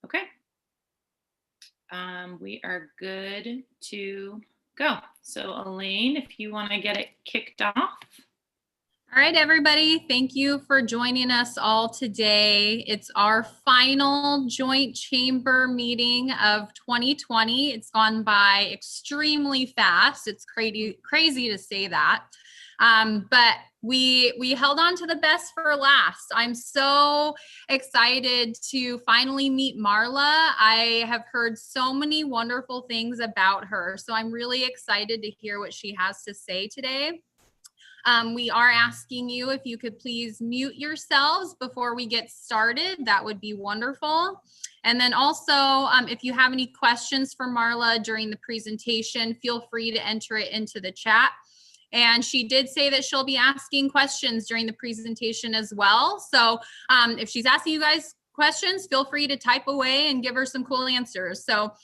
Okay. We are good to go. So, Elaine, if you want to get it kicked off. All right, everybody. Thank you for joining us all today. It's our final joint chamber meeting of 2020. It's gone by extremely fast. It's crazy to say that. But we held on to the best for last. I'm so excited to finally meet Marla. I have heard so many wonderful things about her. So I'm really excited to hear what she has to say today. We are asking you if you could please mute yourselves before we get started. That would be wonderful. And then also, if you have any questions for Marla during the presentation, feel free to enter it into the chat. And she did say that she'll be asking questions during the presentation as well. So if she's asking you guys questions, feel free to type away and give her some cool answers. So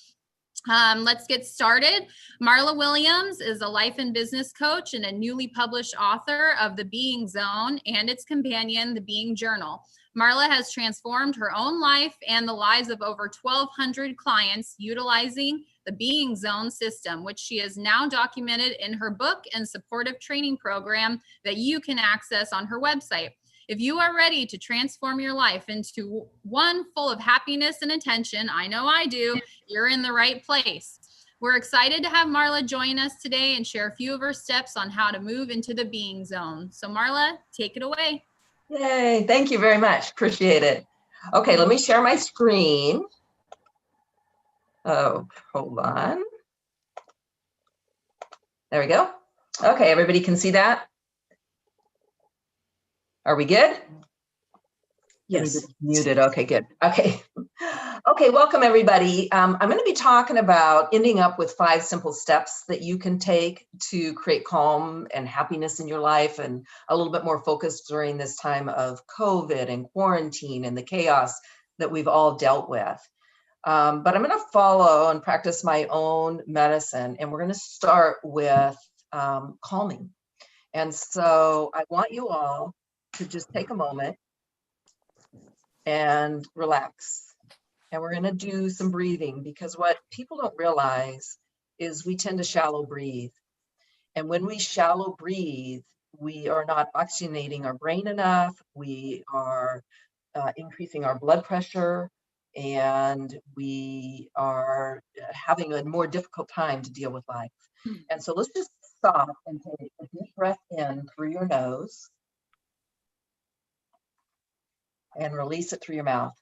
let's get started. Marla Williams is a life and business coach and a newly published author of The Being Zone and its companion, The Being Journal. Marla has transformed her own life and the lives of over 1,200 clients utilizing the Being Zone system, which she has now documented in her book and supportive training program that you can access on her website. If you are ready to transform your life into one full of happiness and attention, I know I do, you're in the right place. We're excited to have Marla join us today and share a few of her steps on how to move into the Being Zone. So Marla, take it away. Yay, thank you very much. Appreciate it. Okay, let me share my screen. Oh, hold on. There we go. Okay, everybody can see that? Are we good? Yes. Muted. Okay, good. Okay. Okay, welcome everybody. I'm going to be talking about ending up with 5 simple steps that you can take to create calm and happiness in your life and a little bit more focus during this time of COVID and quarantine and the chaos that we've all dealt with. But I'm going to follow and practice my own medicine, and we're going to start with calming. And so I want you all to just take a moment and relax. And we're going to do some breathing, because what people don't realize is we tend to shallow breathe. And when we shallow breathe, we are not oxygenating our brain enough. We are increasing our blood pressure, and we are having a more difficult time to deal with life. And so let's just stop and take a deep breath in through your nose and release it through your mouth.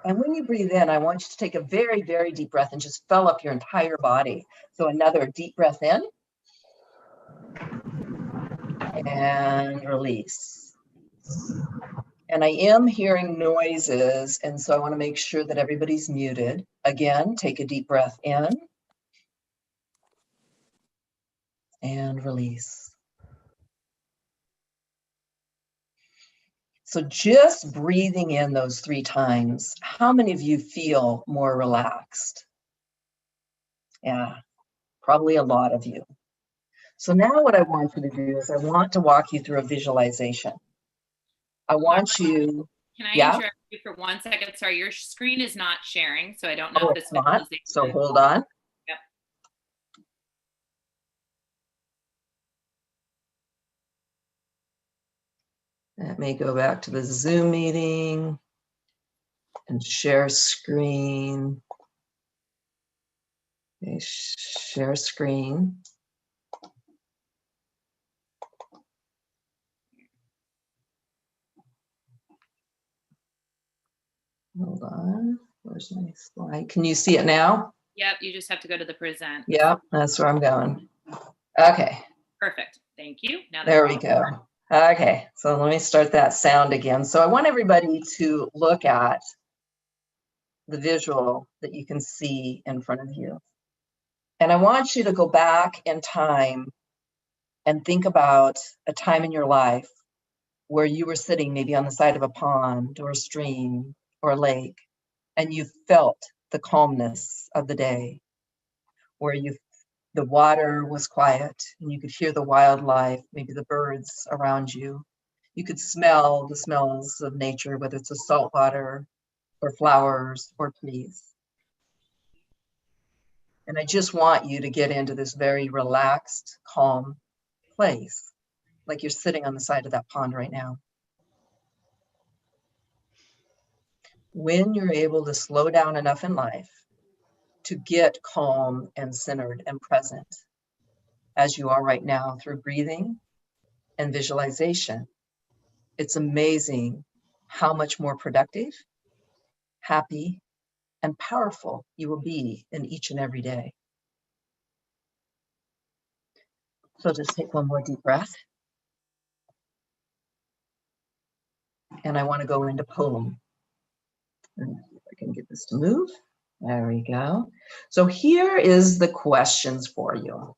And when you breathe in, I want you to take a very, very deep breath and just fill up your entire body. So another deep breath in and release. And I am hearing noises, and so I want to make sure that everybody's muted. Again, take a deep breath in and release. So just breathing in those 3 times, how many of you feel more relaxed? Yeah, probably a lot of you. So now what I want you to do is I want to walk you through a visualization. I want you. Can I interrupt you for 1 second? Sorry, your screen is not sharing, so I don't know if this visualization. So hold on. Yep. Let me go back to the Zoom meeting and share screen. Okay, share screen. Hold on, where's my slide? Can you see it now? Yep, you just have to go to the present. Yep, that's where I'm going. Okay. Perfect, thank you. Now there we go. Okay, so let me start that sound again. So I want everybody to look at the visual that you can see in front of you. And I want you to go back in time and think about a time in your life where you were sitting maybe on the side of a pond or a stream or a lake, and you felt the calmness of the day, where the water was quiet and you could hear the wildlife, maybe the birds around you. You could smell the smells of nature, whether it's the salt water or flowers or trees. And I just want you to get into this very relaxed, calm place, like you're sitting on the side of that pond right now. When you're able to slow down enough in life to get calm and centered and present, as you are right now through breathing and visualization, it's amazing how much more productive, happy, and powerful you will be in each and every day. So just take one more deep breath. And I want to go into poem. And if I can get this to move. There we go. So here is the questions for you.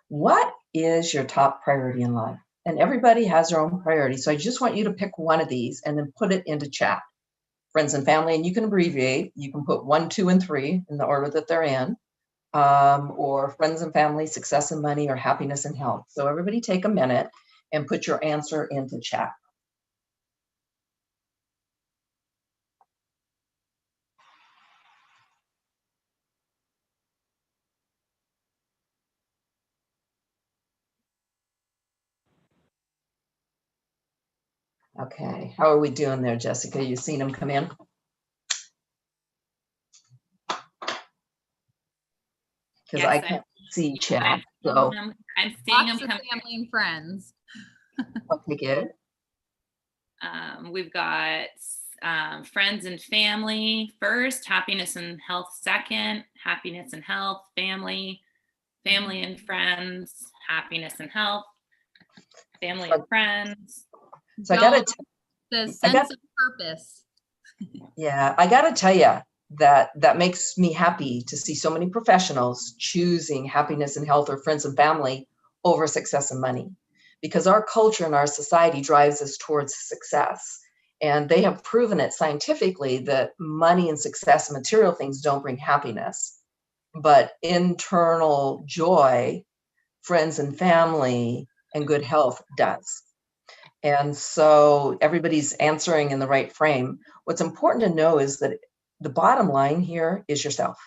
What is your top priority in life? And everybody has their own priority. So I just want you to pick one of these and then put it into chat. Friends and family, and you can abbreviate. You can put 1, 2, and 3 in the order that they're in. Or friends and family, success and money, or happiness and health. So everybody take a minute and put your answer into chat. Okay, how are we doing there, Jessica? You seen them come in? Because Yes, I can't see chat. So I'm seeing them Lots of come. family and friends. okay, good. We've got friends and family first, happiness and health second, happiness and health, family and friends, happiness and health, family and friends. So I gotta. The sense of purpose. Yeah, I gotta tell you that makes me happy to see so many professionals choosing happiness and health or friends and family over success and money, because our culture and our society drives us towards success. And they have proven it scientifically that money and success and material things don't bring happiness, but internal joy, friends and family, and good health does. And so everybody's answering in the right frame. What's important to know is that the bottom line here is yourself.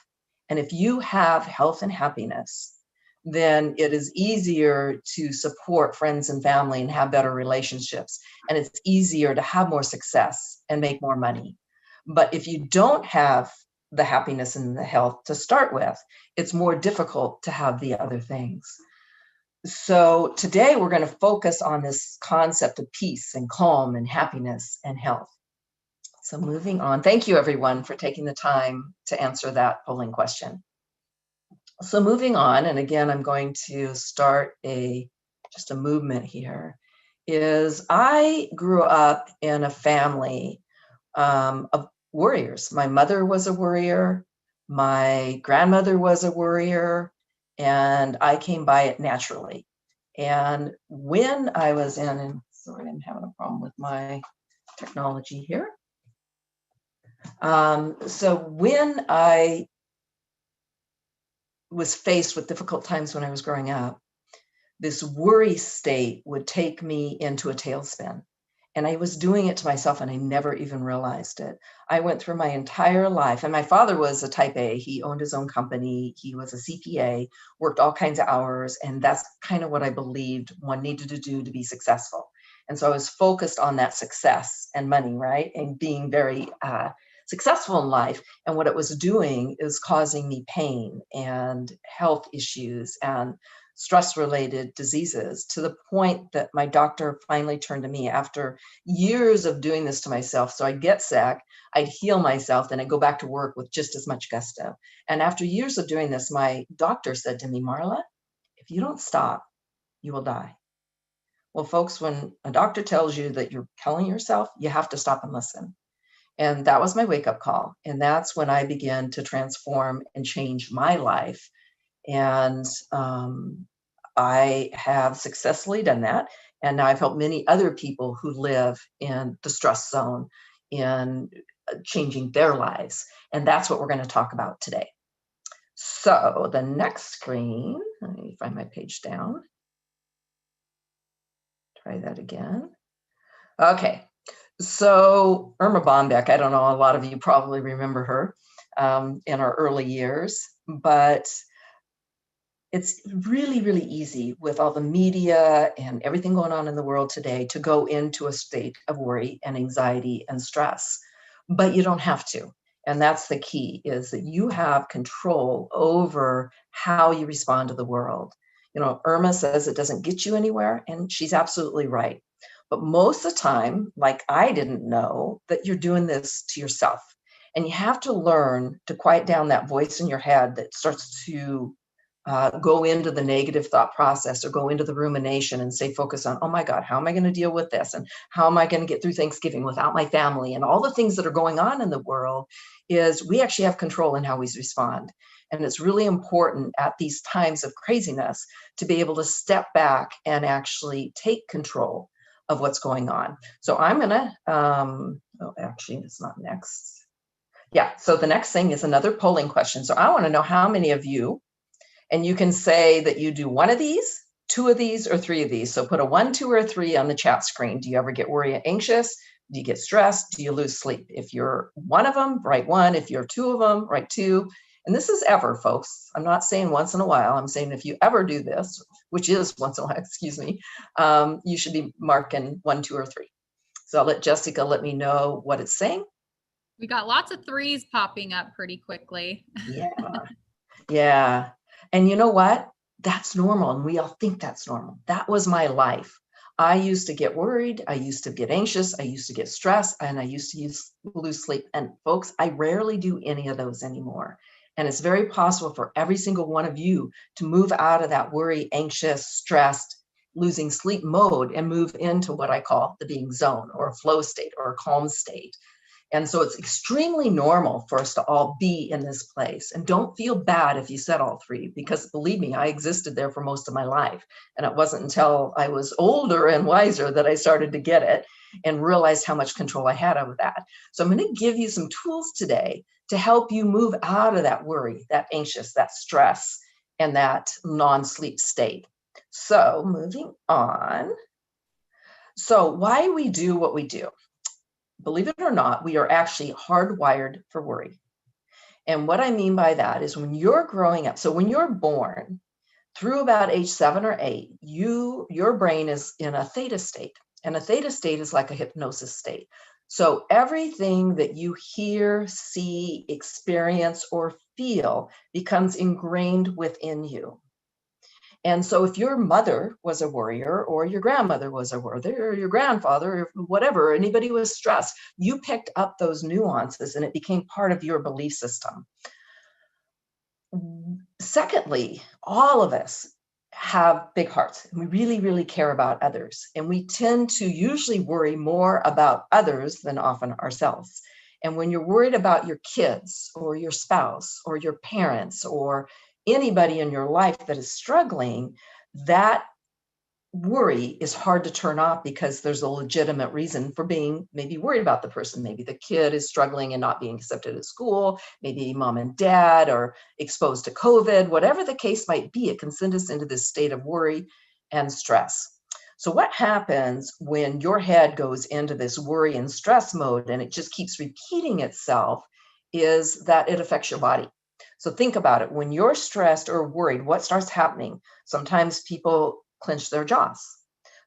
And if you have health and happiness, then it is easier to support friends and family and have better relationships. And it's easier to have more success and make more money. But if you don't have the happiness and the health to start with, it's more difficult to have the other things. So today we're going to focus on this concept of peace and calm and happiness and health. So moving on, thank you everyone for taking the time to answer that polling question. So moving on, and again, I'm going to start just a movement here, is I grew up in a family of worriers. My mother was a worrier, my grandmother was a worrier, and I came by it naturally. And when I was and sorry, I'm having a problem with my technology here. So when I was faced with difficult times when I was growing up, this worry state would take me into a tailspin. And I was doing it to myself and I never even realized it. I went through my entire life, and my father was a type A. He owned his own company. He was a CPA, worked all kinds of hours. And that's kind of what I believed one needed to do to be successful. And so I was focused on that success and money, right? And being very successful in life. And what it was doing is causing me pain and health issues and stress-related diseases, to the point that my doctor finally turned to me after years of doing this to myself. So I'd get sick, I'd heal myself, then I'd go back to work with just as much gusto. And after years of doing this, my doctor said to me, Marla, if you don't stop, you will die. Well, folks, when a doctor tells you that you're killing yourself, you have to stop and listen. And that was my wake-up call. And that's when I began to transform and change my life. And I have successfully done that. And now I've helped many other people who live in the stress zone in changing their lives. And that's what we're going to talk about today. So the next screen, let me find my page down. Try that again. Okay. So Irma Bombeck, I don't know, a lot of you probably remember her in our early years, but it's really, really easy with all the media and everything going on in the world today to go into a state of worry and anxiety and stress, but you don't have to. And that's the key, is that you have control over how you respond to the world. You know, Irma says it doesn't get you anywhere, and she's absolutely right. But most of the time, like I didn't know that you're doing this to yourself. And you have to learn to quiet down that voice in your head that starts to go into the negative thought process or go into the rumination and stay focused on, oh my God, how am I going to deal with this? And how am I going to get through Thanksgiving without my family? And all the things that are going on in the world, is we actually have control in how we respond. And it's really important at these times of craziness to be able to step back and actually take control of what's going on. So I'm going to, oh, actually, it's not next. Yeah, so the next thing is another polling question. So I want to know how many of you, and you can say that you do one of these, two of these, or three of these. So put a 1, 2, or 3 on the chat screen. Do you ever get worried, anxious? Do you get stressed? Do you lose sleep? If you're one of them, write 1. If you're 2 of them, write 2. And this is ever, folks. I'm not saying once in a while. I'm saying if you ever do this, which is once in a while, excuse me, you should be marking 1, 2, or 3. So I'll let Jessica let me know what it's saying. We got lots of 3s popping up pretty quickly. Yeah. Yeah. And you know what? That's normal. And we all think that's normal. That was my life. I used to get worried. I used to get anxious. I used to get stressed, and I used to lose sleep. And folks, I rarely do any of those anymore. And it's very possible for every single one of you to move out of that worry, anxious, stressed, losing sleep mode and move into what I call the being zone, or a flow state, or a calm state. And so it's extremely normal for us to all be in this place. And don't feel bad if you said all 3, because believe me, I existed there for most of my life. And it wasn't until I was older and wiser that I started to get it and realized how much control I had over that. So I'm going to give you some tools today to help you move out of that worry, that anxious, that stress, and that non-sleep state. So moving on. So why we do what we do. Believe it or not, we are actually hardwired for worry. And what I mean by that is when you're growing up, so when you're born, through about age 7 or 8, your brain is in a theta state. And a theta state is like a hypnosis state. So everything that you hear, see, experience, or feel becomes ingrained within you. And so if your mother was a worrier, or your grandmother was a worrier, or your grandfather, or whatever, anybody was stressed, you picked up those nuances and it became part of your belief system. Secondly, all of us have big hearts, and we really, really care about others. And we tend to usually worry more about others than often ourselves. And when you're worried about your kids, or your spouse, or your parents, or anybody in your life that is struggling, that worry is hard to turn off, because there's a legitimate reason for being maybe worried about the person. Maybe the kid is struggling and not being accepted at school. Maybe mom and dad are exposed to COVID. Whatever the case might be, it can send us into this state of worry and stress. So what happens when your head goes into this worry and stress mode, and it just keeps repeating itself, is that it affects your body. So think about it. When you're stressed or worried, what starts happening? Sometimes people clench their jaws.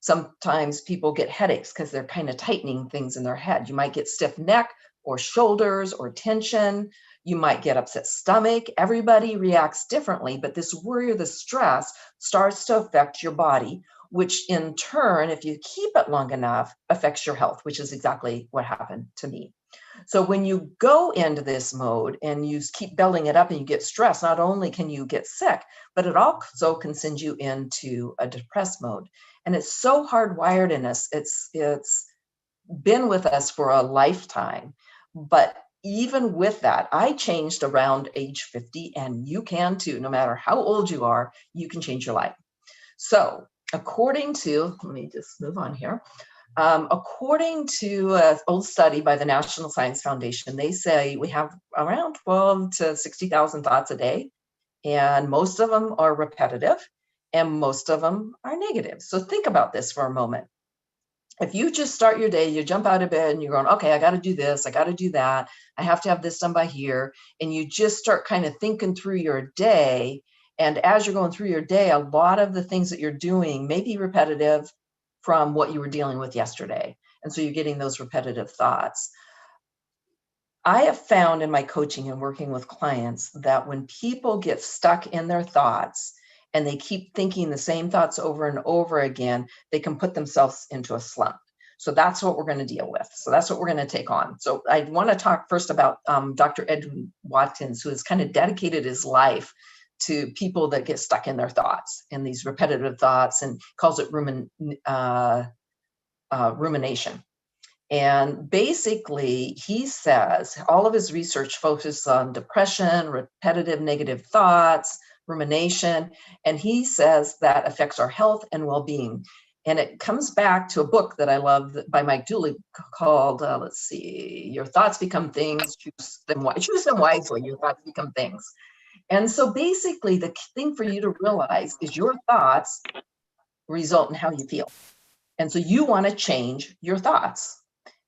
Sometimes people get headaches because they're kind of tightening things in their head. You might get stiff neck or shoulders or tension. You might get upset stomach. Everybody reacts differently, but this worry or the stress starts to affect your body, which in turn, if you keep it long enough, affects your health, which is exactly what happened to me. So when you go into this mode and you keep building it up and you get stressed, not only can you get sick, but it also can send you into a depressed mode. And it's so hardwired in us. It's been with us for a lifetime. But even with that, I changed around age 50, and you can too. No matter how old you are, you can change your life. So according to, let me just move on here. According to an old study by the National Science Foundation, they say we have around 12 to 60,000 thoughts a day, and most of them are repetitive, and most of them are negative. So think about this for a moment. if you just start your day, you jump out of bed and you're going, okay, I got to do this, I got to do that, I have to have this done by here. And you just start kind of thinking through your day. And as you're going through your day, a lot of the things that you're doing may be repetitive from what you were dealing with yesterday. And so you're getting those repetitive thoughts. I have found in my coaching and working with clients that when people get stuck in their thoughts and they keep thinking the same thoughts over and over again, they can put themselves into a slump. So that's what we're going to deal with. So that's what we're going to take on. So I want to talk first about Dr. Edwin Watkins, who has kind of dedicated his life to people that get stuck in their thoughts and these repetitive thoughts, and calls it rumination. And basically, he says all of his research focuses on depression, repetitive negative thoughts, rumination, and he says that affects our health and well-being. And it comes back to a book that I love by Mike Dooley called, let's see, Your Thoughts Become Things, Choose them wisely, your thoughts become things. And so basically, the thing for you to realize is your thoughts result in how you feel. And so you want to change your thoughts.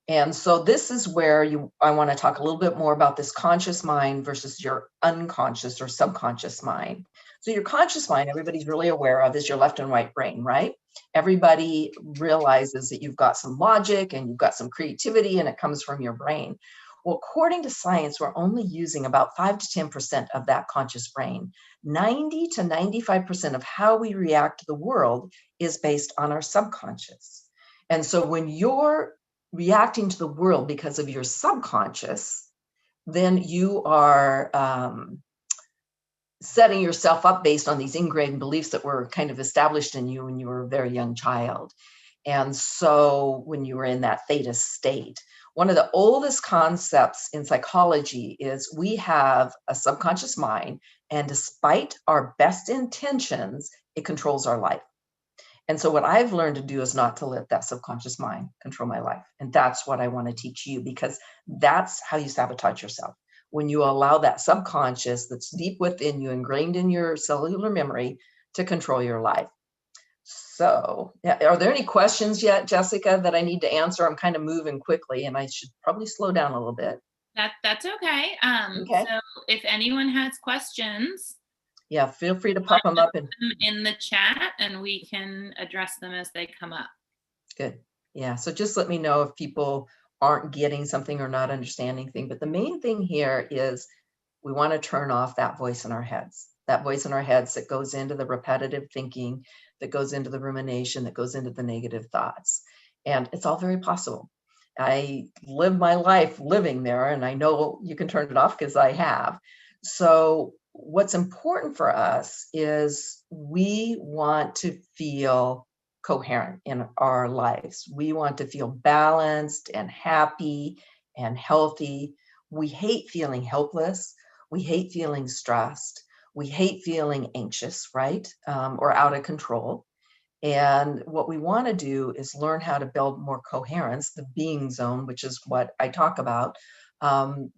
And so this is where I want to talk a little bit more about this conscious mind versus your unconscious or subconscious mind. So your conscious mind, everybody's really aware of, is your left and right brain, right? Everybody realizes that you've got some logic and you've got some creativity and it comes from your brain. Well, according to science, we're only using about 5 to 10% of that conscious brain. 90 to 95% of how we react to the world is based on our subconscious. And so when you're reacting to the world because of your subconscious, then you are setting yourself up based on these ingrained beliefs that were kind of established in you when you were a very young child. And so when you were in that theta state, one of the oldest concepts in psychology is we have a subconscious mind, and despite our best intentions, it controls our life. And so what I've learned to do is not to let that subconscious mind control my life. And that's what I want to teach you, because that's how you sabotage yourself. When you allow that subconscious that's deep within you, ingrained in your cellular memory, to control your life. So are there any questions yet, Jessica, that I need to answer? I'm kind of moving quickly and I should probably slow down a little bit. That's okay. Okay. So if anyone has questions, yeah, feel free to pop them up in the chat and we can address them as they come up. Good. Yeah. So just let me know if people aren't getting something or not understanding thing. But the main thing here is we want to turn off that voice in our heads, that voice in our heads that goes into the repetitive thinking, that goes into the rumination, that goes into the negative thoughts. And it's all very possible. I live my life living there, and I know you can turn it off because I have. So what's important for us is we want to feel coherent in our lives. We want to feel balanced and happy and healthy. We hate feeling helpless. We hate feeling stressed. We hate feeling anxious, right? Or out of control. And what we want to do is learn how to build more coherence, the being zone, which is what I talk about,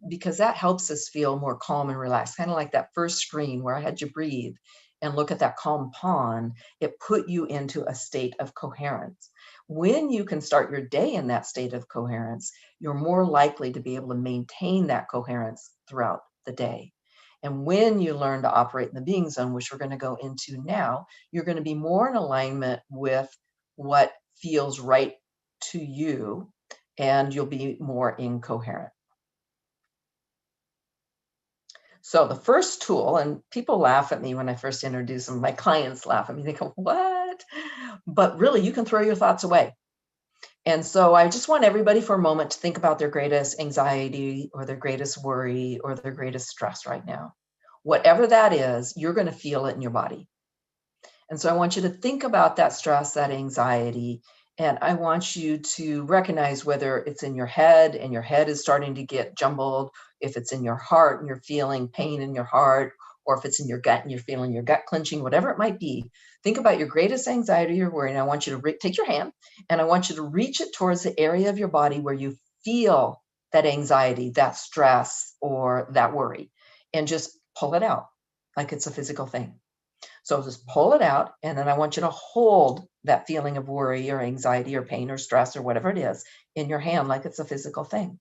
because that helps us feel more calm and relaxed. Kind of like that first screen where I had you breathe and look at that calm pond. It put you into a state of coherence. When you can start your day in that state of coherence, you're more likely to be able to maintain that coherence throughout the day. And when you learn to operate in the being zone, which we're going to go into now, you're going to be more in alignment with what feels right to you, and you'll be more incoherent. So the first tool, and people laugh at me when I first introduce them, my clients laugh at me, they go, what? But really, you can throw your thoughts away. And so I just want everybody for a moment to think about their greatest anxiety or their greatest worry or their greatest stress right now. Whatever that is, you're going to feel it in your body. And so I want you to think about that stress, that anxiety, and I want you to recognize whether it's in your head and your head is starting to get jumbled, if it's in your heart and you're feeling pain in your heart, or if it's in your gut and you're feeling your gut clenching, whatever it might be. Think about your greatest anxiety or worry, and I want you to take your hand and I want you to reach it towards the area of your body where you feel that anxiety, that stress, or that worry, and just pull it out like it's a physical thing. So just pull it out, and then I want you to hold that feeling of worry or anxiety or pain or stress or whatever it is in your hand like it's a physical thing.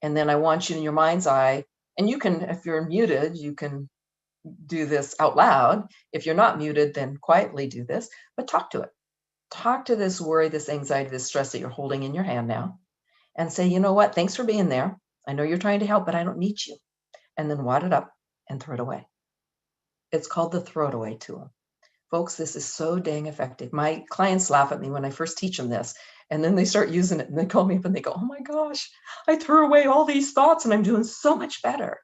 And then I want you in your mind's eye, and you can, if you're muted, you can do this out loud. If you're not muted, then quietly do this, but talk to it. Talk to this worry, this anxiety, this stress that you're holding in your hand now, and say, you know what? Thanks for being there. I know you're trying to help, but I don't need you. And then wad it up and throw it away. It's called the throw it away tool. Folks, this is so dang effective. My clients laugh at me when I first teach them this, and then they start using it and they call me up and they go, oh my gosh, I threw away all these thoughts and I'm doing so much better.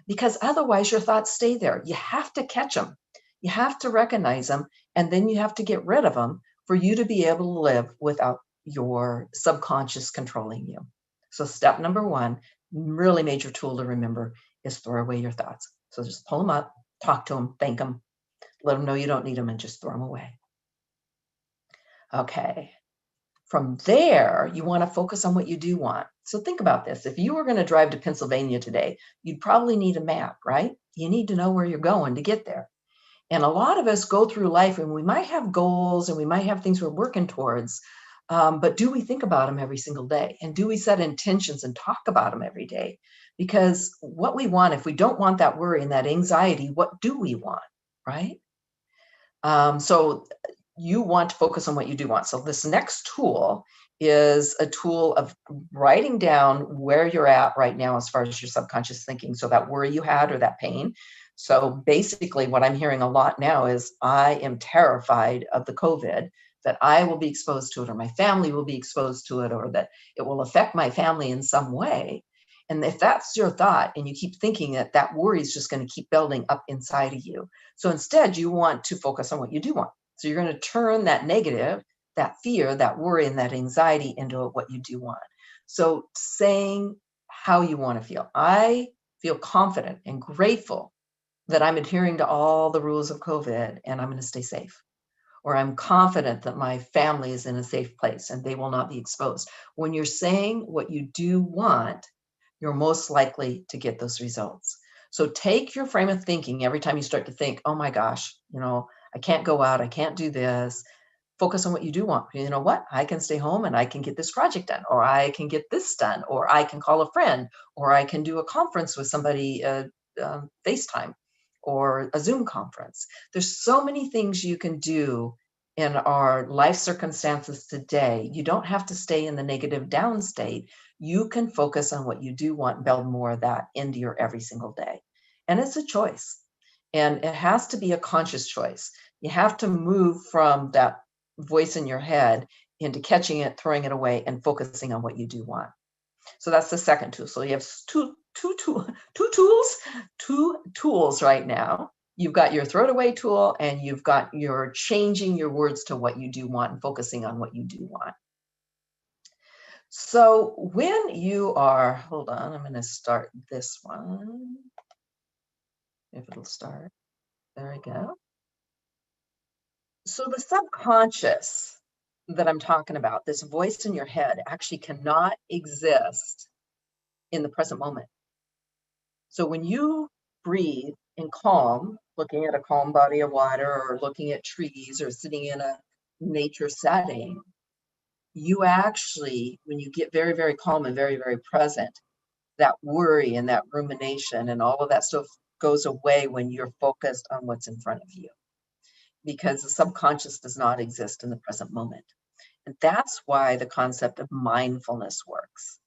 Because otherwise your thoughts stay there. You have to catch them. You have to recognize them, and then you have to get rid of them for you to be able to live without your subconscious controlling you. So step number one, really major tool to remember, is throw away your thoughts. So just pull them up, talk to them, thank them, let them know you don't need them, and just throw them away. Okay. From there, you want to focus on what you do want. So think about this. If you were going to drive to Pennsylvania today, you'd probably need a map, right? You need to know where you're going to get there. And a lot of us go through life and we might have goals and we might have things we're working towards, but do we think about them every single day? And do we set intentions and talk about them every day? Because what we want, if we don't want that worry and that anxiety, what do we want, right? So you want to focus on what you do want. So this next tool is a tool of writing down where you're at right now as far as your subconscious thinking. So that worry you had or that pain. So basically what I'm hearing a lot now is I am terrified of the COVID, that I will be exposed to it, or my family will be exposed to it, or that it will affect my family in some way. And if that's your thought and you keep thinking that, that worry is just going to keep building up inside of you. So instead you want to focus on what you do want. So you're going to turn that negative, that fear, that worry, and that anxiety into what you do want. So saying how you want to feel. I feel confident and grateful that I'm adhering to all the rules of COVID and I'm going to stay safe. Or I'm confident that my family is in a safe place and they will not be exposed. When you're saying what you do want, you're most likely to get those results. So take your frame of thinking every time you start to think, oh my gosh, I can't go out, I can't do this. Focus on what you do want. You know what? I can stay home and I can get this project done, or I can get this done, or I can call a friend, or I can do a conference with somebody, FaceTime, or a Zoom conference. There's so many things you can do in our life circumstances today. You don't have to stay in the negative down state. You can focus on what you do want and build more of that into your every single day. And it's a choice. And it has to be a conscious choice. You have to move from that voice in your head into catching it, throwing it away, and focusing on what you do want. So that's the second tool. So you have two tools right now. You've got your throw it away tool, and you've got your changing your words to what you do want and focusing on what you do want. So when you are, hold on, I'm going to start this one. If it'll start. There we go. So the subconscious that I'm talking about, this voice in your head, actually cannot exist in the present moment. So when you breathe in calm, looking at a calm body of water, or looking at trees, or sitting in a nature setting, you actually, when you get very, very calm and very, very present, that worry and that rumination and all of that stuff goes away when you're focused on what's in front of you, because the subconscious does not exist in the present moment. And that's why the concept of mindfulness works.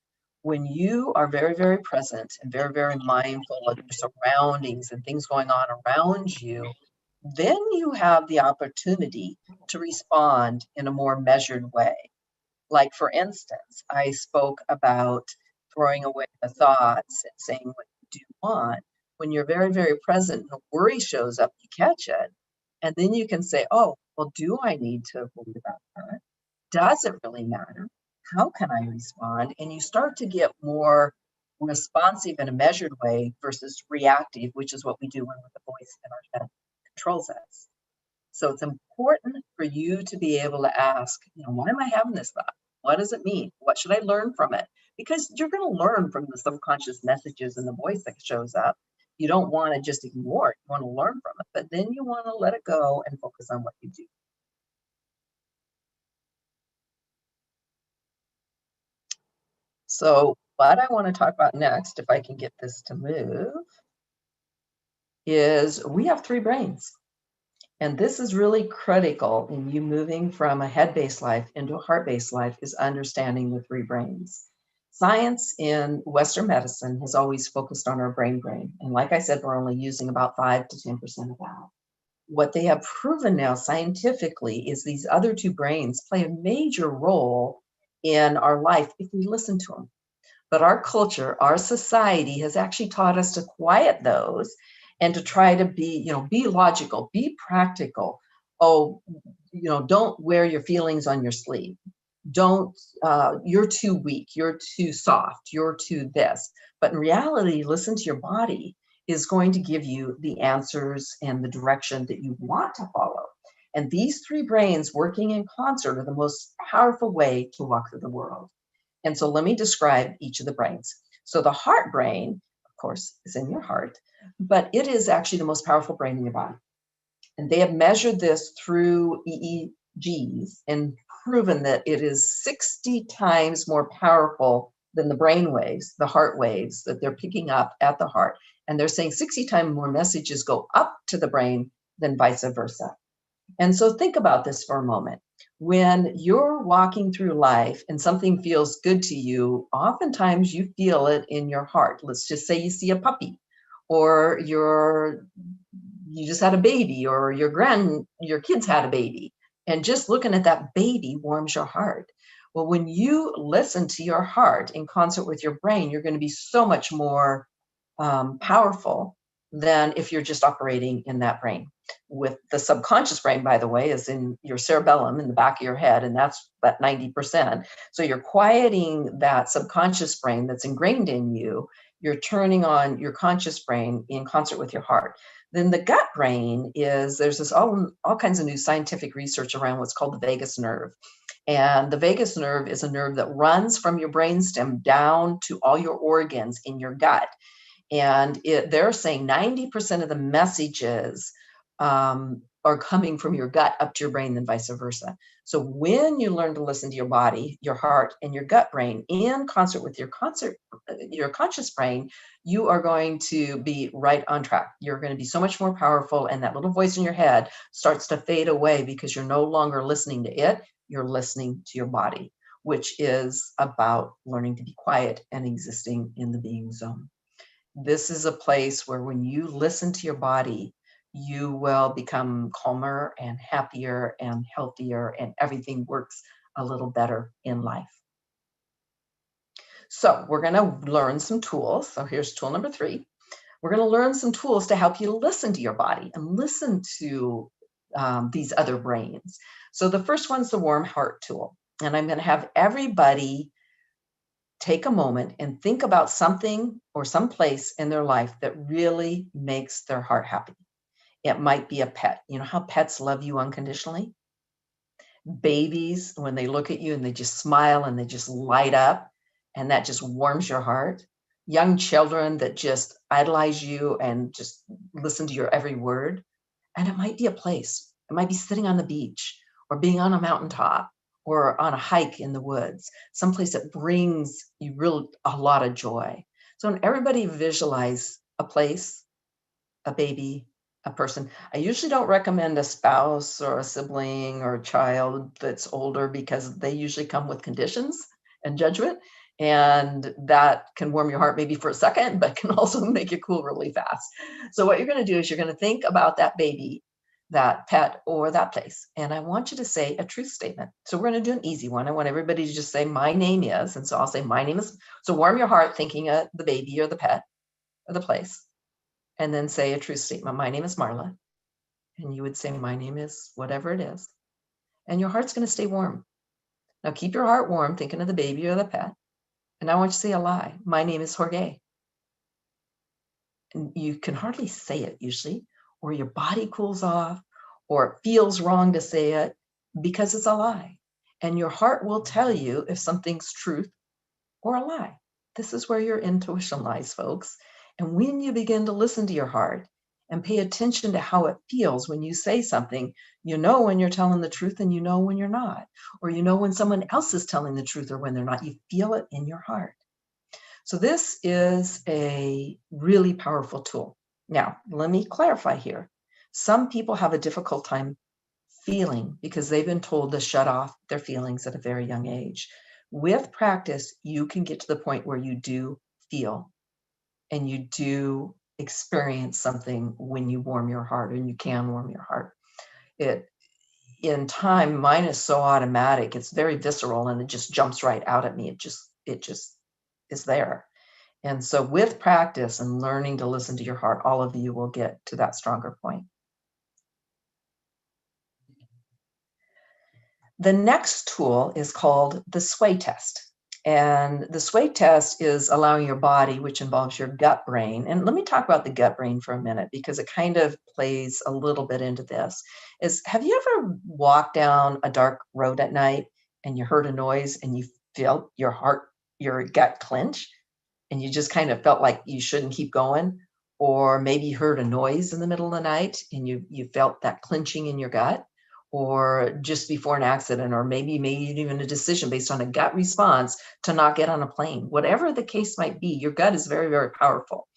When you are very, very present and very, very mindful of your surroundings and things going on around you, then you have the opportunity to respond in a more measured way. Like, for instance, I spoke about throwing away the thoughts and saying what you do want. When you're very, very present and the worry shows up, you catch it. And then you can say, oh, well, do I need to worry about that? Does it really matter? How can I respond? And you start to get more responsive in a measured way versus reactive, which is what we do when the voice in our head controls us. So it's important for you to be able to ask, why am I having this thought? What does it mean? What should I learn from it? Because you're going to learn from the subconscious messages and the voice that shows up. You don't want to just ignore it. You want to learn from it, but then you want to let it go and focus on what you do. So what I want to talk about next, if I can get this to move, is we have 3 brains. And this is really critical in you moving from a head-based life into a heart-based life, is understanding the 3 brains. Science in Western medicine has always focused on our brain. And like I said, we're only using about 5 to 10% of that. What they have proven now scientifically is these other 2 brains play a major role in our life if we listen to them. But our culture, our society has actually taught us to quiet those and to try to be logical, be practical. Oh, don't wear your feelings on your sleeve. Don't, you're too weak, you're too soft, you're too this. But in reality, listen to your body is going to give you the answers and the direction that you want to follow. And these 3 brains working in concert are the most powerful way to walk through the world. And so let me describe each of the brains. So the heart brain, of course, is in your heart, but it is actually the most powerful brain in your body. And they have measured this through EEGs and proven that it is 60 times more powerful than the brain waves, the heart waves that they're picking up at the heart. And they're saying 60 times more messages go up to the brain than vice versa. And so think about this for a moment. When you're walking through life and something feels good to you, oftentimes you feel it in your heart. Let's just say you see a puppy, or you just had a baby, or your kids had a baby, and just looking at that baby warms your heart. Well, when you listen to your heart in concert with your brain, you're going to be so much more powerful than if you're just operating in that brain. With the subconscious brain, by the way, is in your cerebellum in the back of your head, and that's about 90%. So you're quieting that subconscious brain that's ingrained in you. You're turning on your conscious brain in concert with your heart. Then the gut brain is, there's this all kinds of new scientific research around what's called the vagus nerve. And the vagus nerve is a nerve that runs from your brainstem down to all your organs in your gut. And they're saying 90% of the messages are coming from your gut up to your brain than vice versa. So when you learn to listen to your body, your heart, and your gut brain in concert with your conscious brain, you are going to be right on track. You're going to be so much more powerful, and that little voice in your head starts to fade away because you're no longer listening to it. You're listening to your body, which is about learning to be quiet and existing in the being zone. This is a place where when you listen to your body, you will become calmer and happier and healthier, and everything works a little better in life. So we're going to learn some tools. So here's tool number 3. We're going to learn some tools to help you listen to your body and listen to these other brains. So the first one's the warm heart tool. And I'm going to have everybody take a moment and think about something or some place in their life that really makes their heart happy. It might be a pet. You know how pets love you unconditionally? Babies, when they look at you and they just smile and they just light up, and that just warms your heart. Young children that just idolize you and just listen to your every word. And it might be a place. It might be sitting on the beach, or being on a mountaintop, or on a hike in the woods, someplace that brings you a lot of joy. So when everybody visualize a place, a baby, a person. I usually don't recommend a spouse or a sibling or a child that's older, because they usually come with conditions and judgment, and that can warm your heart maybe for a second, but can also make you cool really fast. So what you're going to do is you're going to think about that baby, that pet, or that place. And I want you to say a truth statement. So we're going to do an easy one. I want everybody to just say, my name is, and so I'll say, my name is. So warm your heart thinking of the baby or the pet or the place. And then say a truth statement. My name is Marla. And you would say, my name is whatever it is. And your heart's going to stay warm. Now keep your heart warm thinking of the baby or the pet. And I want you to say a lie. My name is Jorge. And you can hardly say it usually, or your body cools off, or it feels wrong to say it because it's a lie. And your heart will tell you if something's truth or a lie. This is where your intuition lies, folks. And when you begin to listen to your heart and pay attention to how it feels when you say something, you know when you're telling the truth and you know when you're not, or you know when someone else is telling the truth or when they're not. You feel it in your heart. So this is a really powerful tool. Now, let me clarify here. Some people have a difficult time feeling because they've been told to shut off their feelings at a very young age. With practice, you can get to the point where you do feel and you do experience something when you warm your heart, and you can warm your heart. In time, mine is so automatic, it's very visceral, and it just jumps right out at me. It just is there. And so with practice and learning to listen to your heart, all of you will get to that stronger point. The next tool is called the sway test. And the sway test is allowing your body, which involves your gut brain. And let me talk about the gut brain for a minute, because it kind of plays a little bit into this. Have you ever walked down a dark road at night and you heard a noise and you felt your gut clench, and you just kind of felt like you shouldn't keep going? Or maybe you heard a noise in the middle of the night and you felt that clenching in your gut, or just before an accident, or maybe you made even a decision based on a gut response to not get on a plane. Whatever the case might be, your gut is very, very powerful,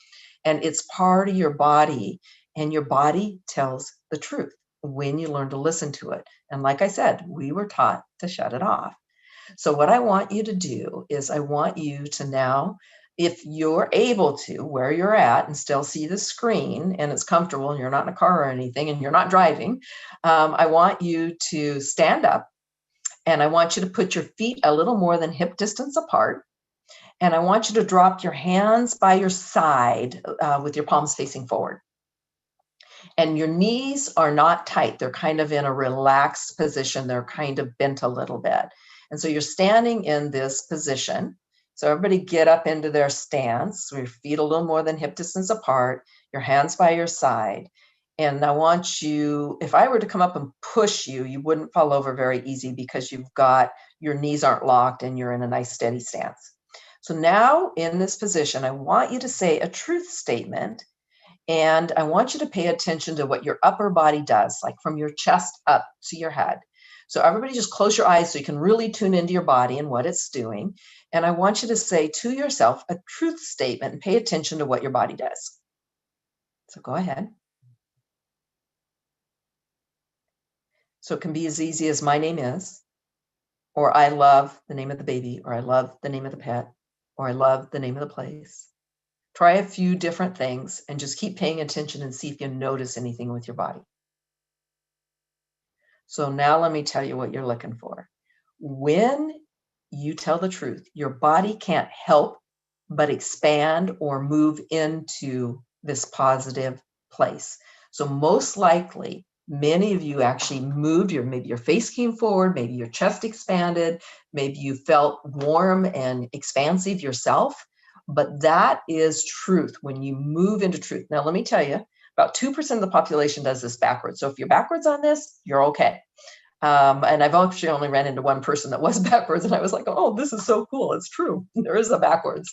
and it's part of your body, and your body tells the truth when you learn to listen to it. And like I said, we were taught to shut it off. So what I want you to do is I want you to now, if you're able to, where you're at and still see the screen and it's comfortable and you're not in a car or anything and you're not driving, I want you to stand up, and I want you to put your feet a little more than hip distance apart. And I want you to drop your hands by your side with your palms facing forward. And your knees are not tight. They're kind of in a relaxed position. They're kind of bent a little bit. And so you're standing in this position. So everybody get up into their stance, your feet a little more than hip distance apart, your hands by your side. And I want you, if I were to come up and push you, you wouldn't fall over very easy because your knees aren't locked and you're in a nice steady stance. So now in this position, I want you to say a truth statement. And I want you to pay attention to what your upper body does, like from your chest up to your head. So everybody just close your eyes so you can really tune into your body and what it's doing. And I want you to say to yourself a truth statement and pay attention to what your body does. So go ahead. So it can be as easy as my name is, or I love the name of the baby, or I love the name of the pet, or I love the name of the place. Try a few different things and just keep paying attention and see if you notice anything with your body. So now let me tell you what you're looking for. When you tell the truth, your body can't help but expand or move into this positive place. So most likely, many of you actually moved, maybe your face came forward, maybe your chest expanded, maybe you felt warm and expansive yourself. But that is truth when you move into truth. Now, let me tell you, about 2% of the population does this backwards. So if you're backwards on this, you're okay. And I've actually only ran into one person that was backwards, and I was like, oh, this is so cool. It's true. There is a backwards.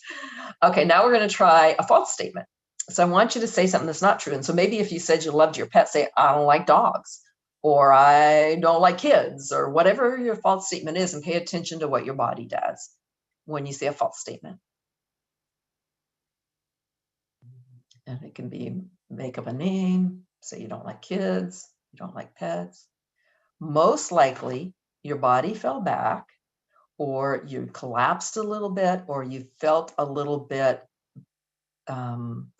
Okay, now we're going to try a false statement. So I want you to say something that's not true. And so maybe if you said you loved your pet, say, I don't like dogs, or I don't like kids, or whatever your false statement is, and pay attention to what your body does when you say a false statement. And it can be make up a name, say you don't like kids, you don't like pets. Most likely your body fell back, or you collapsed a little bit, or you felt a little bit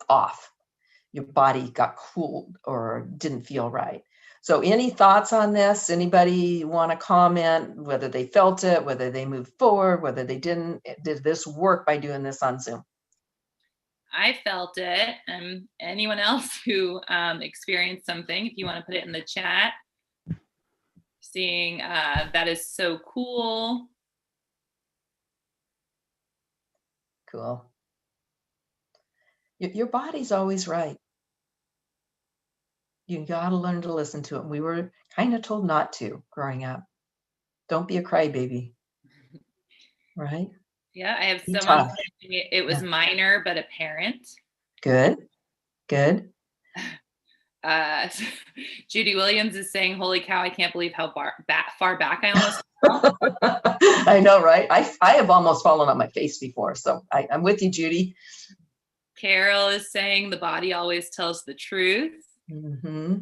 off. Your body got cooled or didn't feel right. So any thoughts on this? Anybody want to comment whether they felt it, whether they moved forward, whether they didn't? Did this work by doing this on Zoom? I felt it. And anyone else who experienced something, if you want to put it in the chat, seeing that is so cool. Cool. Your body's always right. You got to learn to listen to it. We were kind of told not to growing up. Don't be a crybaby, right? Yeah, I have Be someone tough. saying it was minor but apparent. Good. Good. Judy Williams is saying, holy cow, I can't believe how far back I almost fell. I know, right? I have almost fallen on my face before. So I'm with you, Judy. Carol is saying the body always tells the truth. Mm-hmm.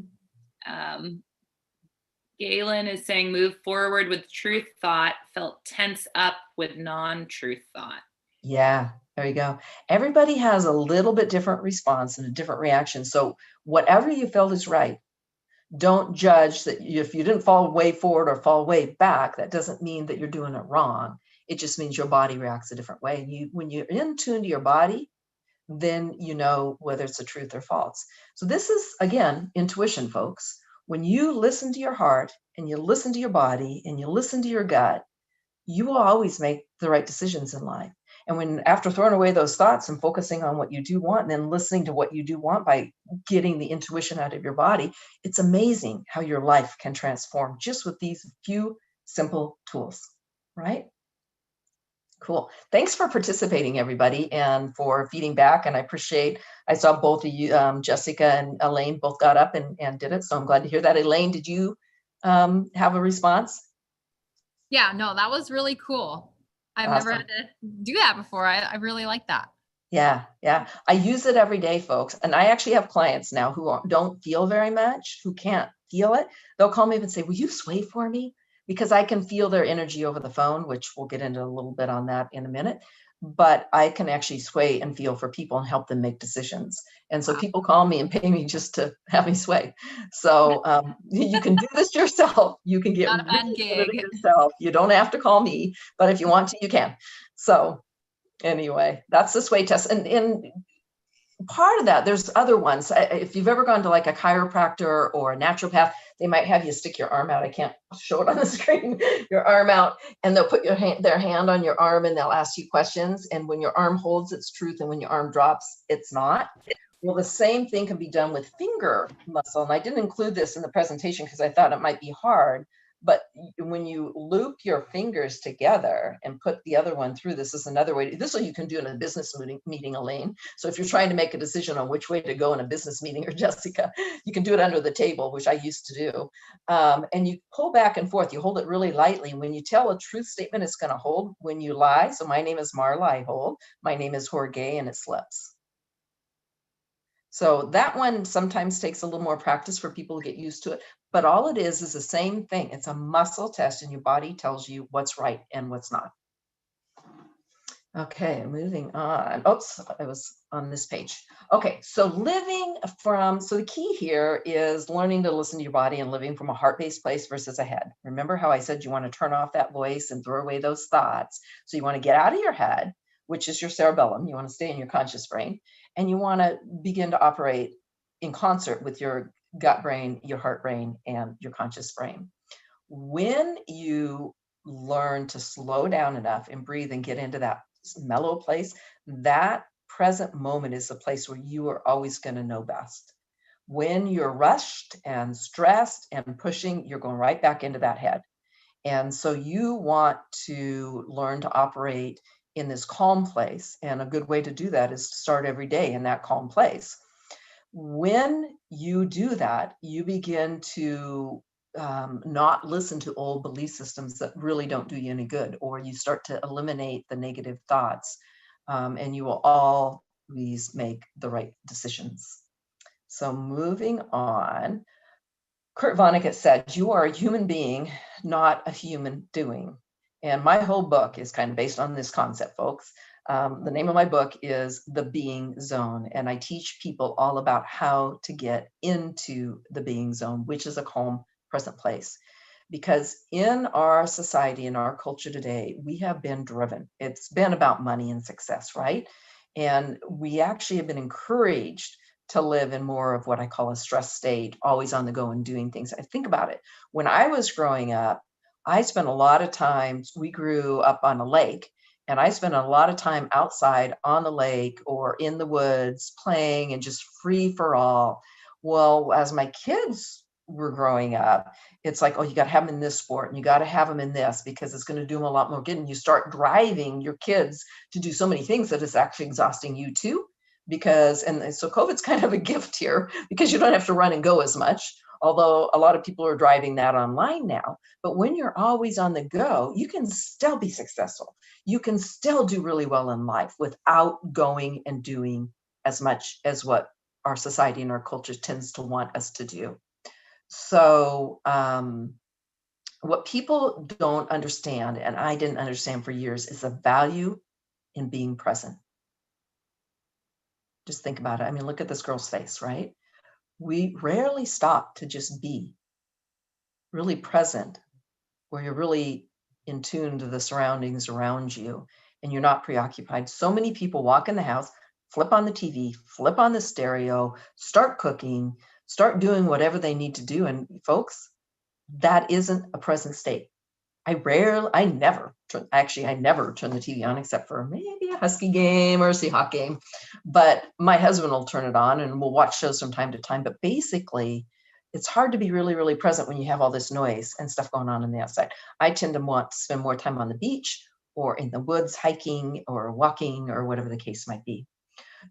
Galen is saying move forward with truth thought, felt tense up with non-truth thought. Yeah, there you go. Everybody has a little bit different response and a different reaction. So whatever you felt is right. Don't judge that if you didn't fall way forward or fall way back, that doesn't mean that you're doing it wrong. It just means your body reacts a different way. And when you're in tune to your body, then you know whether it's a truth or false. So this is, again, intuition, folks. When you listen to your heart and you listen to your body and you listen to your gut, you will always make the right decisions in life. And when after throwing away those thoughts and focusing on what you do want and then listening to what you do want by getting the intuition out of your body, it's amazing how your life can transform just with these few simple tools, right? Cool. Thanks for participating, everybody, and for feeding back. And I saw both of you, Jessica and Elaine, both got up and did it. So I'm glad to hear that. Elaine, did you have a response? Yeah, no, that was really cool. I've never had to do that before. I really like that. Yeah. I use it every day, folks. And I actually have clients now who don't feel very much, who can't feel it. They'll call me up and say, will you sway for me? Because I can feel their energy over the phone, which we'll get into a little bit on that in a minute. But I can actually sway and feel for people and help them make decisions. And so people call me and pay me just to have me sway. So you can do this yourself. You can get really good at it yourself. You don't have to call me, but if you want to, you can. So anyway, that's the sway test. And part of that, there's other ones. If you've ever gone to like a chiropractor or a naturopath, they might have you stick your arm out. I can't show it on the screen, your arm out, and they'll put their hand on your arm and they'll ask you questions. And when your arm holds, it's truth. And when your arm drops, it's not. Well, the same thing can be done with finger muscle. And I didn't include this in the presentation because I thought it might be hard. But when you loop your fingers together and put the other one through, this is another way. This is what you can do in a business meeting, Elaine. So if you're trying to make a decision on which way to go in a business meeting, or Jessica, you can do it under the table, which I used to do. And you pull back and forth. You hold it really lightly. When you tell a truth statement, it's going to hold. When you lie, so my name is Marla, I hold. My name is Jorge, and it slips. So that one sometimes takes a little more practice for people to get used to it. But all it is the same thing. It's a muscle test, and your body tells you what's right and what's not. Okay, moving on. Oops, I was on this page. Okay, so so the key here is learning to listen to your body and living from a heart-based place versus a head. Remember how I said you want to turn off that voice and throw away those thoughts. So you want to get out of your head, which is your cerebellum. You want to stay in your conscious brain, and you want to begin to operate in concert with your gut brain, your heart brain, and your conscious brain. When you learn to slow down enough and breathe and get into that mellow place, that present moment is the place where you are always going to know best. When you're rushed and stressed and pushing, you're going right back into that head. And so you want to learn to operate in this calm place. And a good way to do that is to start every day in that calm place. When you do that, you begin to not listen to old belief systems that really don't do you any good, or you start to eliminate the negative thoughts, and you will always make the right decisions. So moving on, Kurt Vonnegut said, you are a human being, not a human doing. And my whole book is kind of based on this concept, folks. The name of my book is The Being Zone, and I teach people all about how to get into the being zone, which is a calm, present place. Because in our society, in our culture today, we have been driven. It's been about money and success, right? And we actually have been encouraged to live in more of what I call a stress state, always on the go and doing things. I think about it. When I was growing up, I spent a lot of time, we grew up on a lake, and I spent a lot of time outside on the lake or in the woods playing and just free for all. Well, as my kids were growing up, it's like, oh, you got to have them in this sport and you got to have them in this because it's going to do them a lot more good. And you start driving your kids to do so many things that it's actually exhausting you too. because, and so COVID's kind of a gift here because you don't have to run and go as much, although a lot of people are driving that online now. But when you're always on the go, you can still be successful. You can still do really well in life without going and doing as much as what our society and our culture tends to want us to do. So what people don't understand, and I didn't understand for years, is the value in being present. Just think about it. I mean, look at this girl's face, right? We rarely stop to just be really present, where you're really in tune to the surroundings around you and you're not preoccupied. So many people walk in the house, flip on the TV, flip on the stereo, start cooking, start doing whatever they need to do. And folks, that isn't a present state. I never turn the TV on except for maybe a Husky game or a Seahawk game. But my husband will turn it on and we'll watch shows from time to time. But basically, it's hard to be really, really present when you have all this noise and stuff going on the outside. I tend to want to spend more time on the beach or in the woods hiking or walking or whatever the case might be.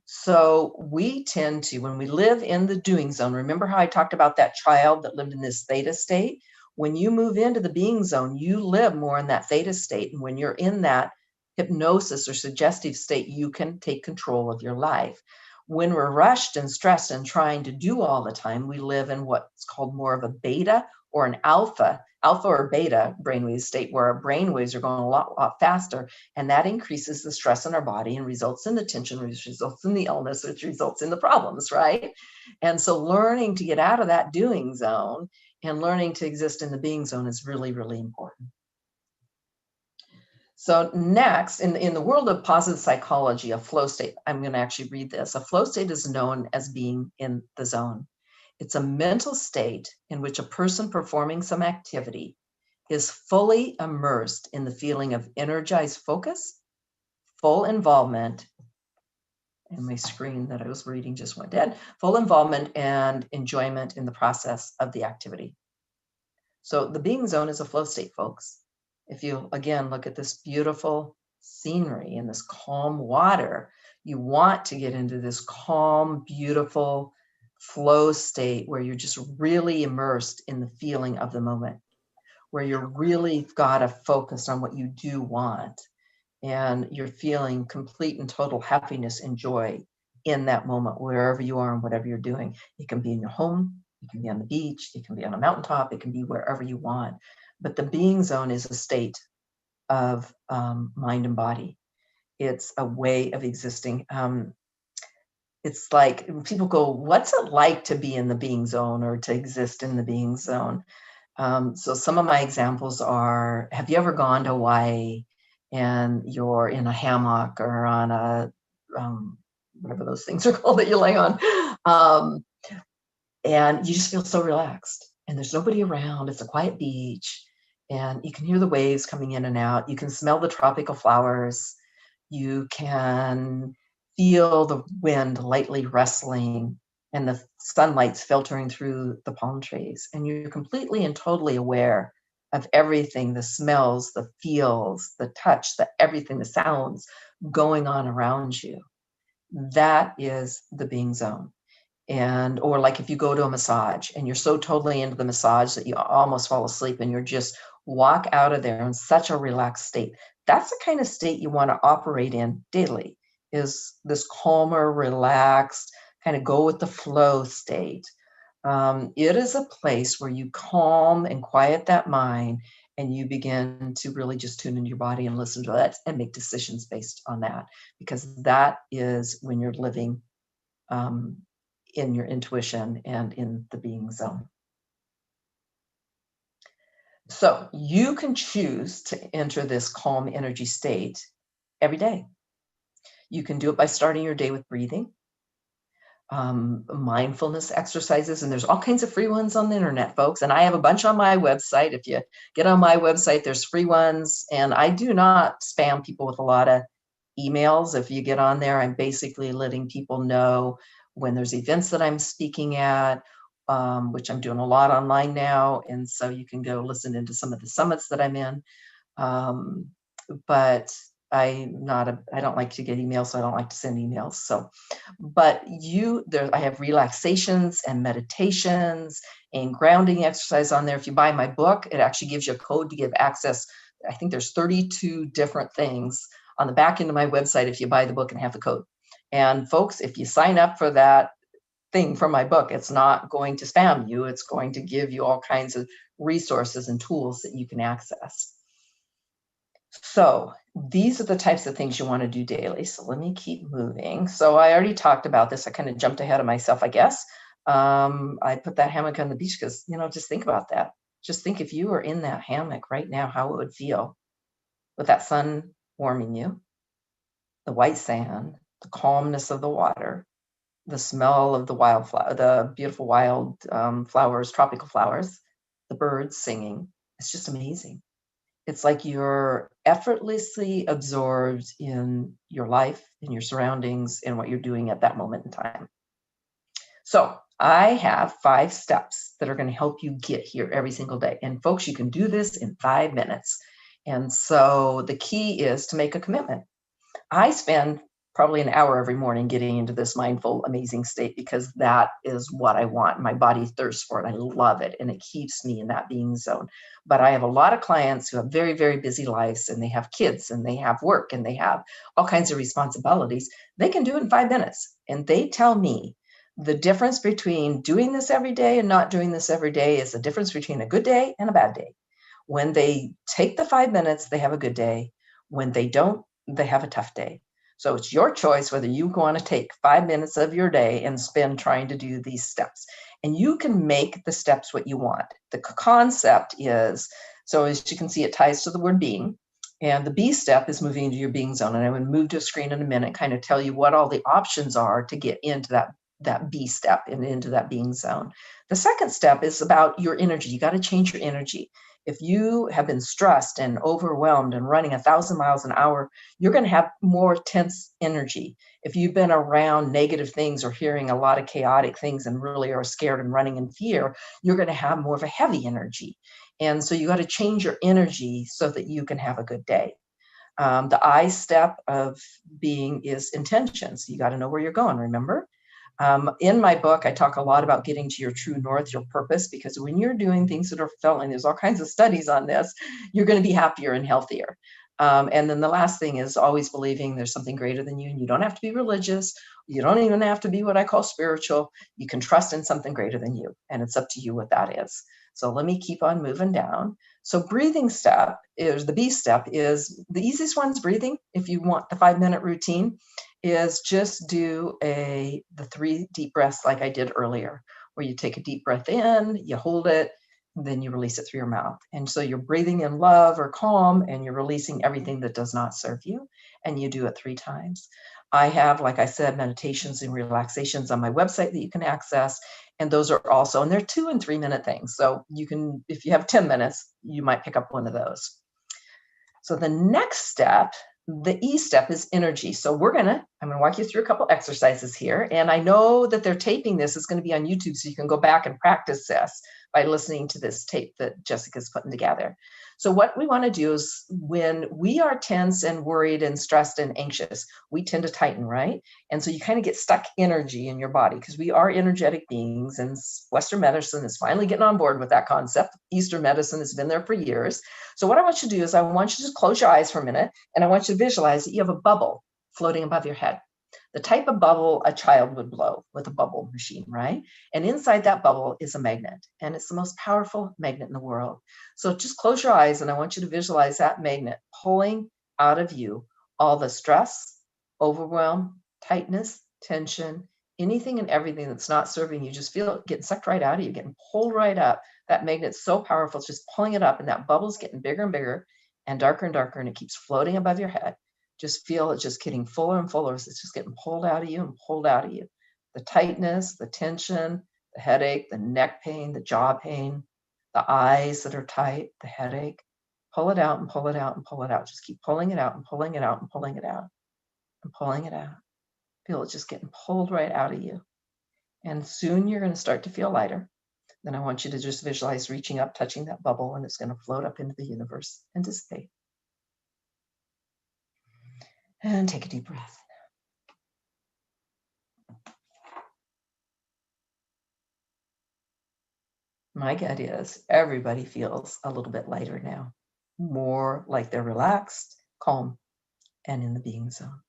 So we tend to, when we live in the doing zone, remember how I talked about that child that lived in this theta state? When you move into the being zone, you live more in that theta state. And when you're in that hypnosis or suggestive state, you can take control of your life. When we're rushed and stressed and trying to do all the time, we live in what's called more of a beta or an alpha or beta brainwave state, where our brainwaves are going a lot faster. And that increases the stress in our body and results in the tension, which results in the illness, which results in the problems, right? And so learning to get out of that doing zone and learning to exist in the being zone is really, really important. So next, in the world of positive psychology, a flow state, I'm going to actually read this. A flow state is known as being in the zone. It's a mental state in which a person performing some activity is fully immersed in the feeling of energized focus, full involvement, and my screen that I was reading just went dead, full involvement and enjoyment in the process of the activity. So the being zone is a flow state, folks. If you, again, look at this beautiful scenery and this calm water, you want to get into this calm, beautiful flow state where you're just really immersed in the feeling of the moment, where you're really got to focus on what you do want. And you're feeling complete and total happiness and joy in that moment, wherever you are and whatever you're doing. It can be in your home, it can be on the beach, it can be on a mountaintop, it can be wherever you want. But the being zone is a state of mind and body. It's a way of existing. It's like people go, what's it like to be in the being zone or to exist in the being zone? So some of my examples are, have you ever gone to Hawaii and you're in a hammock or on a, whatever those things are called that you lay on, and you just feel so relaxed and there's nobody around. It's a quiet beach and you can hear the waves coming in and out. You can smell the tropical flowers. You can feel the wind lightly rustling and the sunlight's filtering through the palm trees. And you're completely and totally aware of everything, the smells, the feels, the touch, the everything, the sounds going on around you. That is the being zone. And, or like if you go to a massage and you're so totally into the massage that you almost fall asleep and you're just walk out of there in such a relaxed state. That's the kind of state you want to operate in daily, is this calmer, relaxed, kind of go with the flow state. It is a place where you calm and quiet that mind and you begin to really just tune into your body and listen to that and make decisions based on that, because that is when you're living in your intuition and in the being zone. So you can choose to enter this calm energy state every day. You can do it by starting your day with breathing, mindfulness exercises, and there's all kinds of free ones on the internet, folks. And I have a bunch on my website. If you get on my website, there's free ones. And I do not spam people with a lot of emails. If you get on there, I'm basically letting people know when there's events that I'm speaking at, which I'm doing a lot online now. And so you can go listen into some of the summits that I'm in. But I don't like to get emails, so I don't like to send emails. So, but I have relaxations and meditations and grounding exercise on there. If you buy my book, it actually gives you a code to give access. I think there's 32 different things on the back end of my website if you buy the book and have the code. And folks, if you sign up for that thing from my book, it's not going to spam you. It's going to give you all kinds of resources and tools that you can access. So these are the types of things you want to do daily. So let me keep moving. So I already talked about this. I kind of jumped ahead of myself, I guess. I put that hammock on the beach because, just think about that. Just think if you were in that hammock right now, how it would feel with that sun warming you, the white sand, the calmness of the water, the smell of the wildflower, the beautiful wild flowers, tropical flowers, the birds singing. It's just amazing. It's like you're effortlessly absorbed in your life, in your surroundings, and what you're doing at that moment in time. So I have 5 steps that are going to help you get here every single day. And folks, you can do this in 5 minutes. And so the key is to make a commitment. I spend probably an hour every morning getting into this mindful, amazing state because that is what I want. My body thirsts for it. I love it. And it keeps me in that being zone. But I have a lot of clients who have very, very busy lives, and they have kids and they have work and they have all kinds of responsibilities. They can do it in 5 minutes. And they tell me the difference between doing this every day and not doing this every day is the difference between a good day and a bad day. When they take the 5 minutes, they have a good day. When they don't, they have a tough day. So it's your choice whether you want to take 5 minutes of your day and spend trying to do these steps. And you can make the steps what you want. The concept is, so as you can see, it ties to the word being. And the B step is moving into your being zone. And I would move to a screen in a minute, kind of tell you what all the options are to get into that B step and into that being zone. The second step is about your energy. You got to change your energy. If you have been stressed and overwhelmed and running 1,000 miles an hour, you're going to have more tense energy. If you've been around negative things or hearing a lot of chaotic things and really are scared and running in fear, you're going to have more of a heavy energy. And so you got to change your energy so that you can have a good day. The I step of being is intentions. You got to know where you're going, remember? In my book, I talk a lot about getting to your true north, your purpose, because when you're doing things that are fulfilling, there's all kinds of studies on this, you're going to be happier and healthier. And then the last thing is always believing there's something greater than you. And you don't have to be religious. You don't even have to be what I call spiritual. You can trust in something greater than you. And it's up to you what that is. So let me keep on moving down. So breathing step is the B step is the easiest one's breathing. If you want the 5-minute routine, is just do the 3 deep breaths like I did earlier, where you take a deep breath in, you hold it, then you release it through your mouth. And so you're breathing in love or calm, and you're releasing everything that does not serve you. And you do it 3 times. I have, like I said, meditations and relaxations on my website that you can access. And those are also, and they're 2 and 3 minute things. So you can, if you have 10 minutes, you might pick up one of those. So the next step, the E step, is energy. So I'm going to walk you through a couple exercises here. And I know that they're taping this. It's going to be on YouTube, so you can go back and practice this by listening to this tape that Jessica's putting together. So what we want to do is when we are tense and worried and stressed and anxious, we tend to tighten, right? And so you kind of get stuck energy in your body because we are energetic beings, and Western medicine is finally getting on board with that concept. Eastern medicine has been there for years. So what I want you to do is I want you to just close your eyes for a minute, and I want you to visualize that you have a bubble floating above your head. The type of bubble a child would blow with a bubble machine, right? And inside that bubble is a magnet, and it's the most powerful magnet in the world. So just close your eyes, and I want you to visualize that magnet pulling out of you all the stress, overwhelm, tightness, tension, anything and everything that's not serving you. Just feel it getting sucked right out of you, getting pulled right up. That magnet's so powerful, it's just pulling it up, and that bubble's getting bigger and bigger and darker, and it keeps floating above your head. Just feel it just getting fuller and fuller. It's just getting pulled out of you and pulled out of you. The tightness, the tension, the headache, the neck pain, the jaw pain, the eyes that are tight, the headache. Pull it out and pull it out and pull it out. Just keep pulling it out and pulling it out and pulling it out and pulling it out. Feel it just getting pulled right out of you. And soon you're going to start to feel lighter. Then I want you to just visualize reaching up, touching that bubble, and it's going to float up into the universe and dissipate. And take a deep breath. My gut is everybody feels a little bit lighter now, more like they're relaxed, calm, and in the being zone.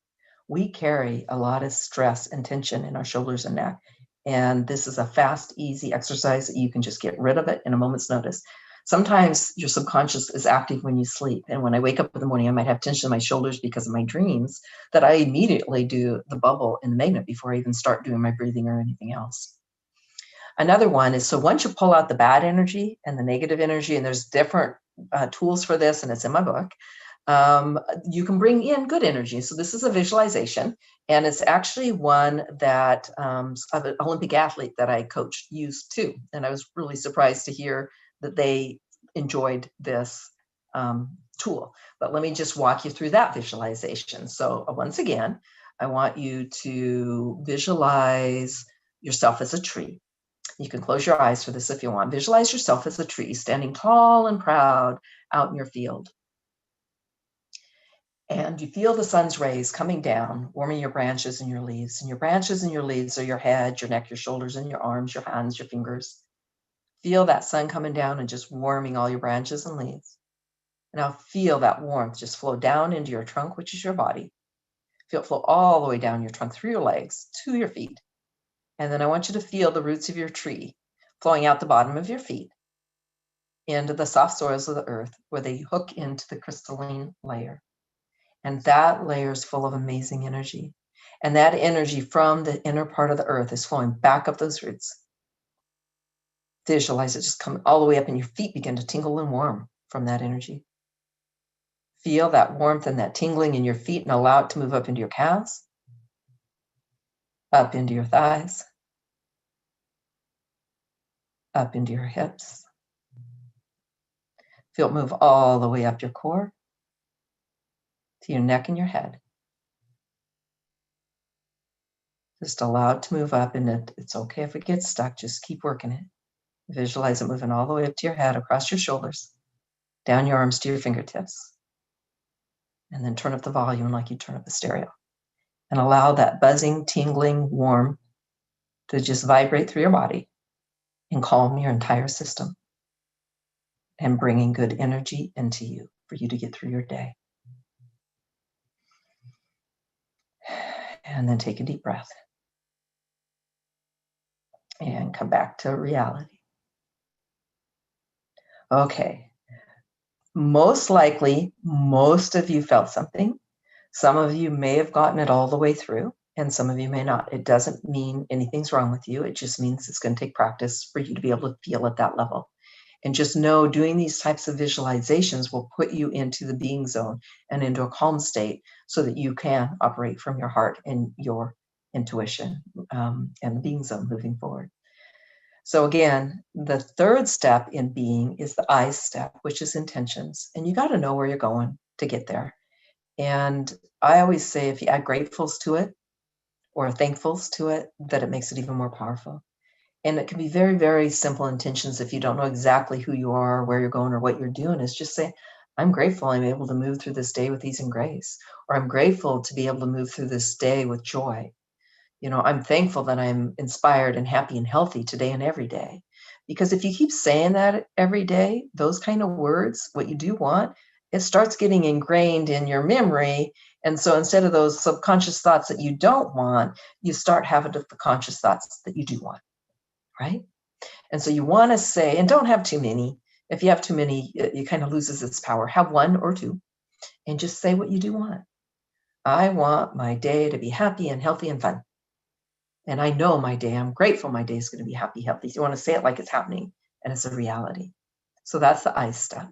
We carry a lot of stress and tension in our shoulders and neck. And this is a fast, easy exercise that you can just get rid of it in a moment's notice. Sometimes your subconscious is active when you sleep. And when I wake up in the morning, I might have tension in my shoulders because of my dreams, that I immediately do the bubble and the magnet before I even start doing my breathing or anything else. Another one is, so once you pull out the bad energy and the negative energy, and there's different tools for this, and it's in my book, you can bring in good energy. So this is a visualization, and it's actually one that an Olympic athlete that I coached used too. And I was really surprised to hear that they enjoyed this tool. But let me just walk you through that visualization. So once again, I want you to visualize yourself as a tree. You can close your eyes for this if you want. Visualize yourself as a tree standing tall and proud out in your field. And you feel the sun's rays coming down, warming your branches and your leaves. And your branches and your leaves are your head, your neck, your shoulders, and your arms, your hands, your fingers. Feel that sun coming down and just warming all your branches and leaves. And now feel that warmth just flow down into your trunk, which is your body. Feel it flow all the way down your trunk, through your legs, to your feet. And then I want you to feel the roots of your tree flowing out the bottom of your feet into the soft soils of the earth, where they hook into the crystalline layer. And that layer is full of amazing energy. And that energy from the inner part of the earth is flowing back up those roots. Visualize it just coming all the way up, and your feet begin to tingle and warm from that energy. Feel that warmth and that tingling in your feet, and allow it to move up into your calves, up into your thighs, up into your hips. Feel it move all the way up your core, to your neck and your head. Just allow it to move up, and it's okay if it gets stuck. Just keep working it. Visualize it moving all the way up to your head, across your shoulders, down your arms to your fingertips. And then turn up the volume like you turn up a stereo. And allow that buzzing, tingling, warm to just vibrate through your body and calm your entire system, and bringing good energy into you for you to get through your day. And then take a deep breath and come back to reality. Okay. Most likely, most of you felt something. Some of you may have gotten it all the way through, and some of you may not. It doesn't mean anything's wrong with you. It just means it's going to take practice for you to be able to feel at that level. And just know doing these types of visualizations will put you into the being zone and into a calm state, so that you can operate from your heart and your intuition and the being zone moving forward. So again, the third step in being is the I step, which is intentions. And you got to know where you're going to get there. And I always say, if you add gratefuls to it or thankfuls to it, that it makes it even more powerful. And it can be very, very simple intentions. If you don't know exactly who you are, where you're going, or what you're doing, is just say, I'm grateful I'm able to move through this day with ease and grace, or I'm grateful to be able to move through this day with joy. You know, I'm thankful that I'm inspired and happy and healthy today and every day. Because if you keep saying that every day, those kind of words, what you do want, it starts getting ingrained in your memory. And so instead of those subconscious thoughts that you don't want, you start having the conscious thoughts that you do want, right? And so you want to say, and don't have too many. If you have too many, it kind of loses its power. Have one or two, and just say what you do want. I want my day to be happy and healthy and fun. And I know my day, I'm grateful my day is going to be happy, healthy. So you want to say it like it's happening and it's a reality. So that's the I step.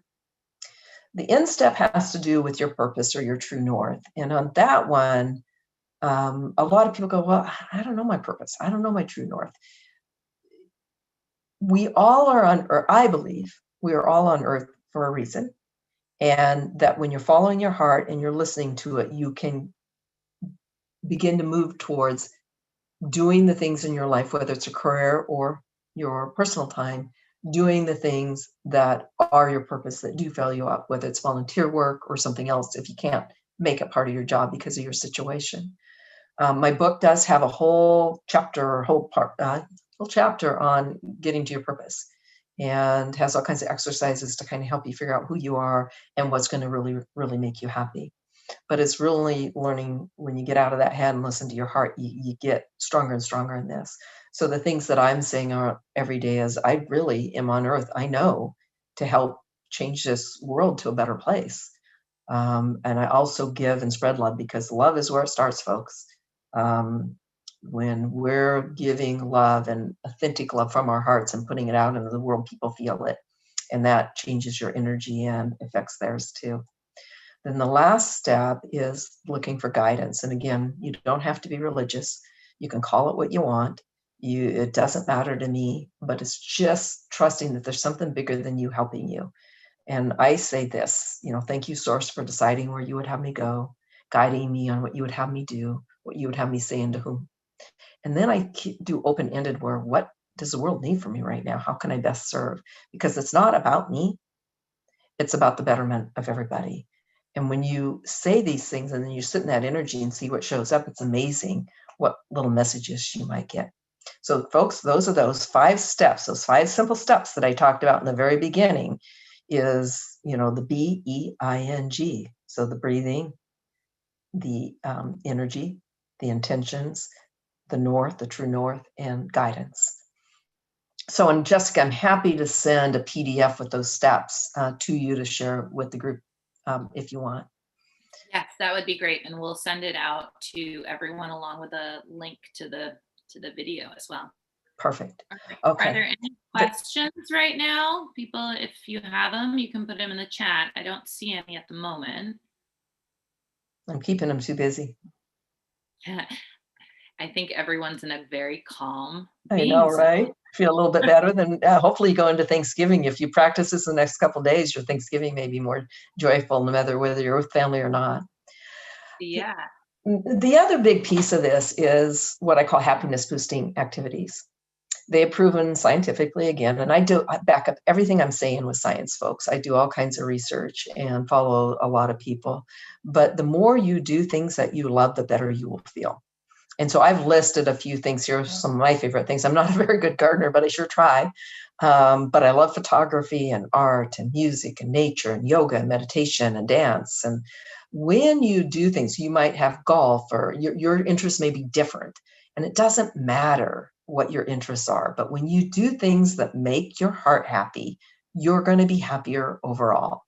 The N step has to do with your purpose or your true north. And on that one, a lot of people go, well, I don't know my purpose. I don't know my true north. We all are on Earth. I believe we are all on Earth for a reason. And that when you're following your heart and you're listening to it, you can begin to move towards doing the things in your life, whether it's a career or your personal time, doing the things that are your purpose, that do fill you up, whether it's volunteer work or something else. If you can't make it part of your job because of your situation. My book does have a whole chapter, whole chapter on getting to your purpose, and has all kinds of exercises to kind of help you figure out who you are and what's going to really, really make you happy. But it's really learning when you get out of that head and listen to your heart, you get stronger and stronger in this. So the things that I'm saying are every day is I really am on earth, I know, to help change this world to a better place. And I also give and spread love, because love is where it starts, folks. When we're giving love and authentic love from our hearts and putting it out into the world, people feel it. And that changes your energy and affects theirs too. Then the last step is looking for guidance. And again, you don't have to be religious. You can call it what you want. It doesn't matter to me, but it's just trusting that there's something bigger than you helping you. And I say this, thank you, Source, for deciding where you would have me go, guiding me on what you would have me do, what you would have me say, and to whom. And then I do open-ended, where what does the world need from me right now? How can I best serve? Because it's not about me. It's about the betterment of everybody. And when you say these things and then you sit in that energy and see what shows up, it's amazing what little messages you might get. So folks, those are those 5 steps, those 5 simple steps that I talked about in the very beginning is, the BEING. So the breathing, the energy, the intentions, the north, the true north, and guidance. So, and Jessica, I'm happy to send a PDF with those steps to you to share with the group if you want. Yes, that would be great. And we'll send it out to everyone along with a link to the video as well. Perfect. Okay. Are there any questions right now? People, if you have them, you can put them in the chat. I don't see any at the moment. I'm keeping them too busy. I think everyone's in a very calm. I know, right? Feel a little bit better than hopefully go into Thanksgiving. If you practice this the next couple of days, your Thanksgiving may be more joyful, no matter whether you're with family or not. Yeah. The other big piece of this is what I call happiness boosting activities. They have proven scientifically, again, and I back up everything I'm saying with science, folks. I do all kinds of research and follow a lot of people. But the more you do things that you love, the better you will feel. And so I've listed a few things here, some of my favorite things. I'm not a very good gardener, but I sure try. But I love photography and art and music and nature and yoga and meditation and dance. And when you do things, you might have golf, or your interests may be different. And it doesn't matter what your interests are. But when you do things that make your heart happy, you're going to be happier overall.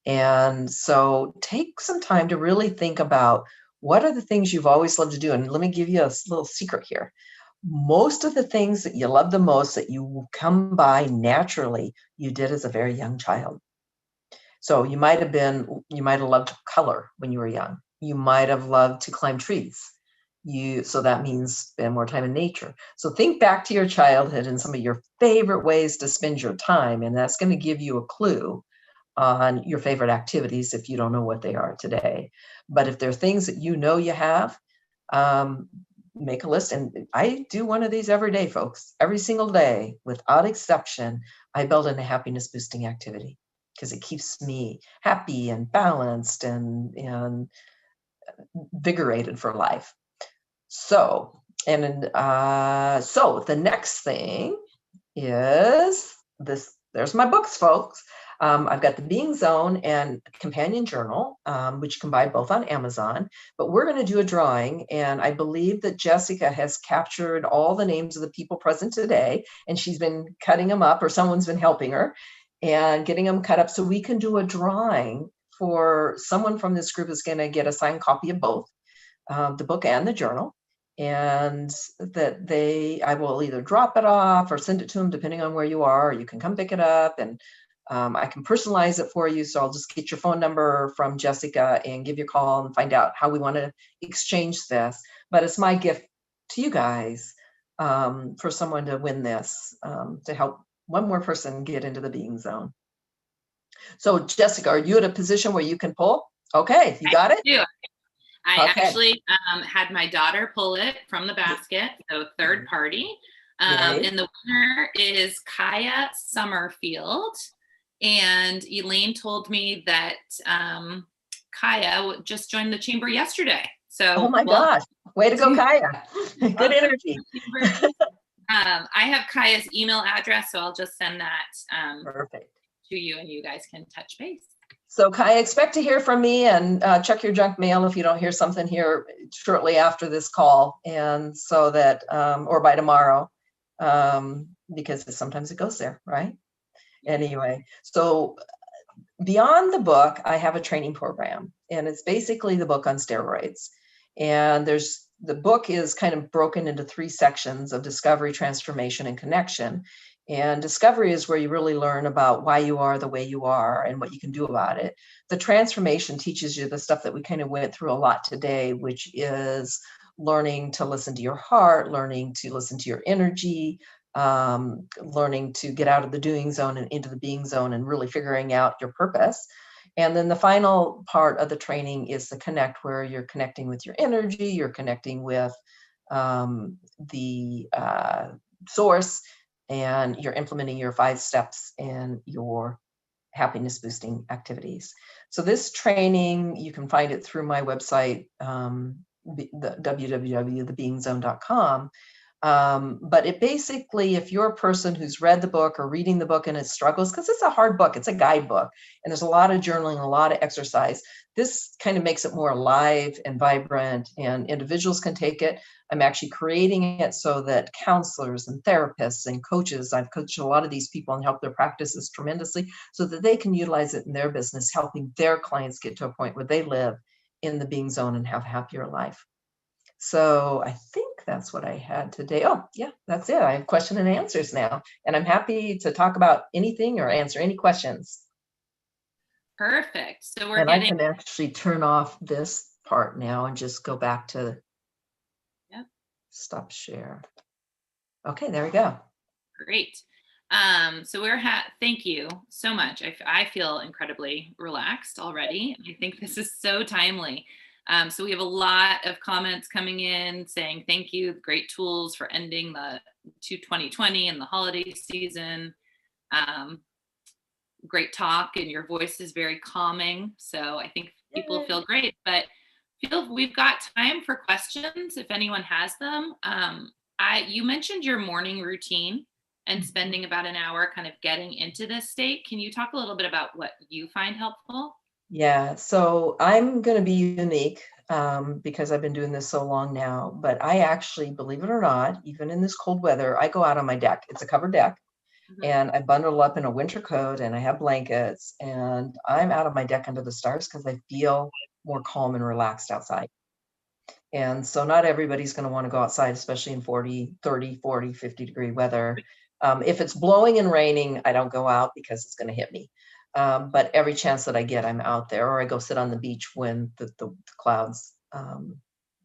And so take some time to really think about, what are the things you've always loved to do? And let me give you a little secret here. Most of the things that you love the most, that you come by naturally, you did as a very young child. So you might have loved to color when you were young. You might have loved to climb trees. So that means spend more time in nature. So think back to your childhood and some of your favorite ways to spend your time. And that's going to give you a clue on your favorite activities if you don't know what they are today. But if there are things that you have, make a list. And I do one of these every day, folks. Every single day, without exception, I build in a happiness boosting activity, because it keeps me happy and balanced and invigorated for life. So, so the next thing is this. There's my books, folks. I've got the Being Zone and Companion Journal, which you can buy both on Amazon. But we're going to do a drawing, and I believe that Jessica has captured all the names of the people present today, and she's been cutting them up, or someone's been helping her and getting them cut up, so we can do a drawing for someone from this group is going to get a signed copy of both the book and the journal. And that I will either drop it off or send it to them, depending on where you are, or you can come pick it up, and I can personalize it for you. So I'll just get your phone number from Jessica and give you a call and find out how we want to exchange this. But it's my gift to you guys for someone to win this, to help one more person get into the Being Zone. So Jessica, are you at a position where you can pull? Okay, you got it? Yeah. I actually had my daughter pull it from the basket, so third party. And the winner is Kaya Summerfield. And Elaine told me that Kaya just joined the chamber yesterday. So Oh my gosh, way to go, Kaya. Good energy. I have Kaya's email address, so I'll just send that Perfect. to you and you guys can touch base. So Kaya, expect to hear from me, and check your junk mail if you don't hear something here shortly after this call, and so that, or by tomorrow, because sometimes it goes there, right? Anyway, so beyond the book, I have a training program, and it's basically the book on steroids. And the book is kind of broken into 3 sections of discovery, transformation, and connection. And discovery is where you really learn about why you are the way you are and what you can do about it. The transformation teaches you the stuff that we kind of went through a lot today, which is learning to listen to your heart, learning to listen to your energy, learning to get out of the doing zone and into the being zone and really figuring out your purpose. And then the final part of the training is the connect, where you're connecting with your energy, you're connecting with the source, and you're implementing your 5 steps and your happiness boosting activities. So this training, you can find it through my website, the www.thebeingzone.com. But it basically, if you're a person who's read the book or reading the book and it struggles, because it's a hard book, it's a guidebook, and there's a lot of journaling, a lot of exercise, this kind of makes it more alive and vibrant, and individuals can take it. I'm actually creating it so that counselors and therapists and coaches, I've coached a lot of these people and helped their practices tremendously, so that they can utilize it in their business, helping their clients get to a point where they live in the being zone and have a happier life. So I think that's what I had today. Oh, yeah, that's it. I have question and answers now, and I'm happy to talk about anything or answer any questions. Perfect. So I can actually turn off this part now and just go back to stop share. Okay, there we go. Great. So thank you so much. I feel incredibly relaxed already. I think this is so timely. So we have a lot of comments coming in saying thank you, great tools for ending the 2020 and the holiday season. Great talk, and your voice is very calming. So I think people feel great, but we've got time for questions if anyone has them. You mentioned your morning routine and spending about an hour kind of getting into this state. Can you talk a little bit about what you find helpful? Yeah, so I'm going to be unique because I've been doing this so long now, but I actually, believe it or not, even in this cold weather, I go out on my deck. It's a covered deck. Mm-hmm. And I bundle up in a winter coat and I have blankets, and I'm out of my deck under the stars because I feel more calm and relaxed outside. And so not everybody's going to want to go outside, especially in 40, 30, 40, 50 degree weather. If it's blowing and raining, I don't go out because it's going to hit me. But every chance that I get, I'm out there, or I go sit on the beach when the clouds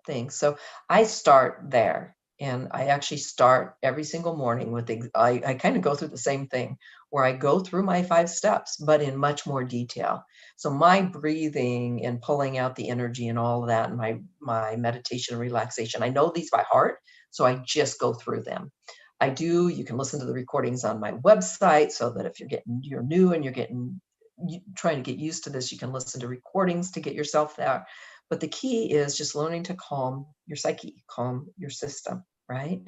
thing. So I start there, and I actually start every single morning with, I kind of go through the same thing where I go through my 5 steps, but in much more detail. So my breathing and pulling out the energy and all of that, and my meditation and relaxation, I know these by heart, so I just go through them. You can listen to the recordings on my website, so that if you're new and you're trying to get used to this, you can listen to recordings to get yourself there. But the key is just learning to calm your psyche, calm your system, right?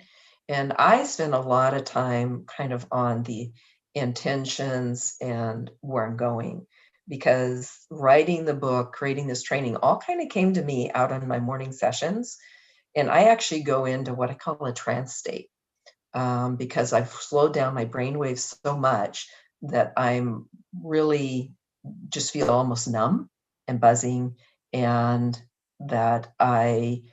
And I spend a lot of time kind of on the intentions and where I'm going, because writing the book, creating this training, all kind of came to me out on my morning sessions. And I actually go into what I call a trance state. Because I've slowed down my brain waves so much that I'm really just feel almost numb and buzzing, and that I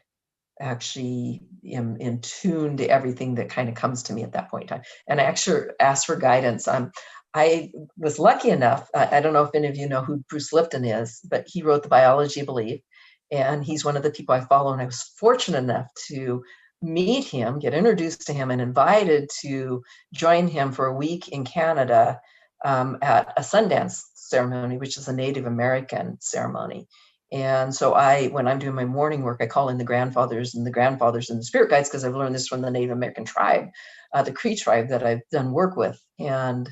actually am in tune to everything that kind of comes to me at that point in time. And I actually asked for guidance. I was lucky enough, I don't know if any of you know who Bruce Lipton is, but he wrote The Biology of Belief, and he's one of the people I follow, and I was fortunate enough to meet him, get introduced to him, and invited to join him for a week in Canada at a Sundance ceremony, which is a Native American ceremony. And so when I'm doing my morning work, I call in the grandfathers and the spirit guides, because I've learned this from the Native American tribe, the Cree tribe that I've done work with. And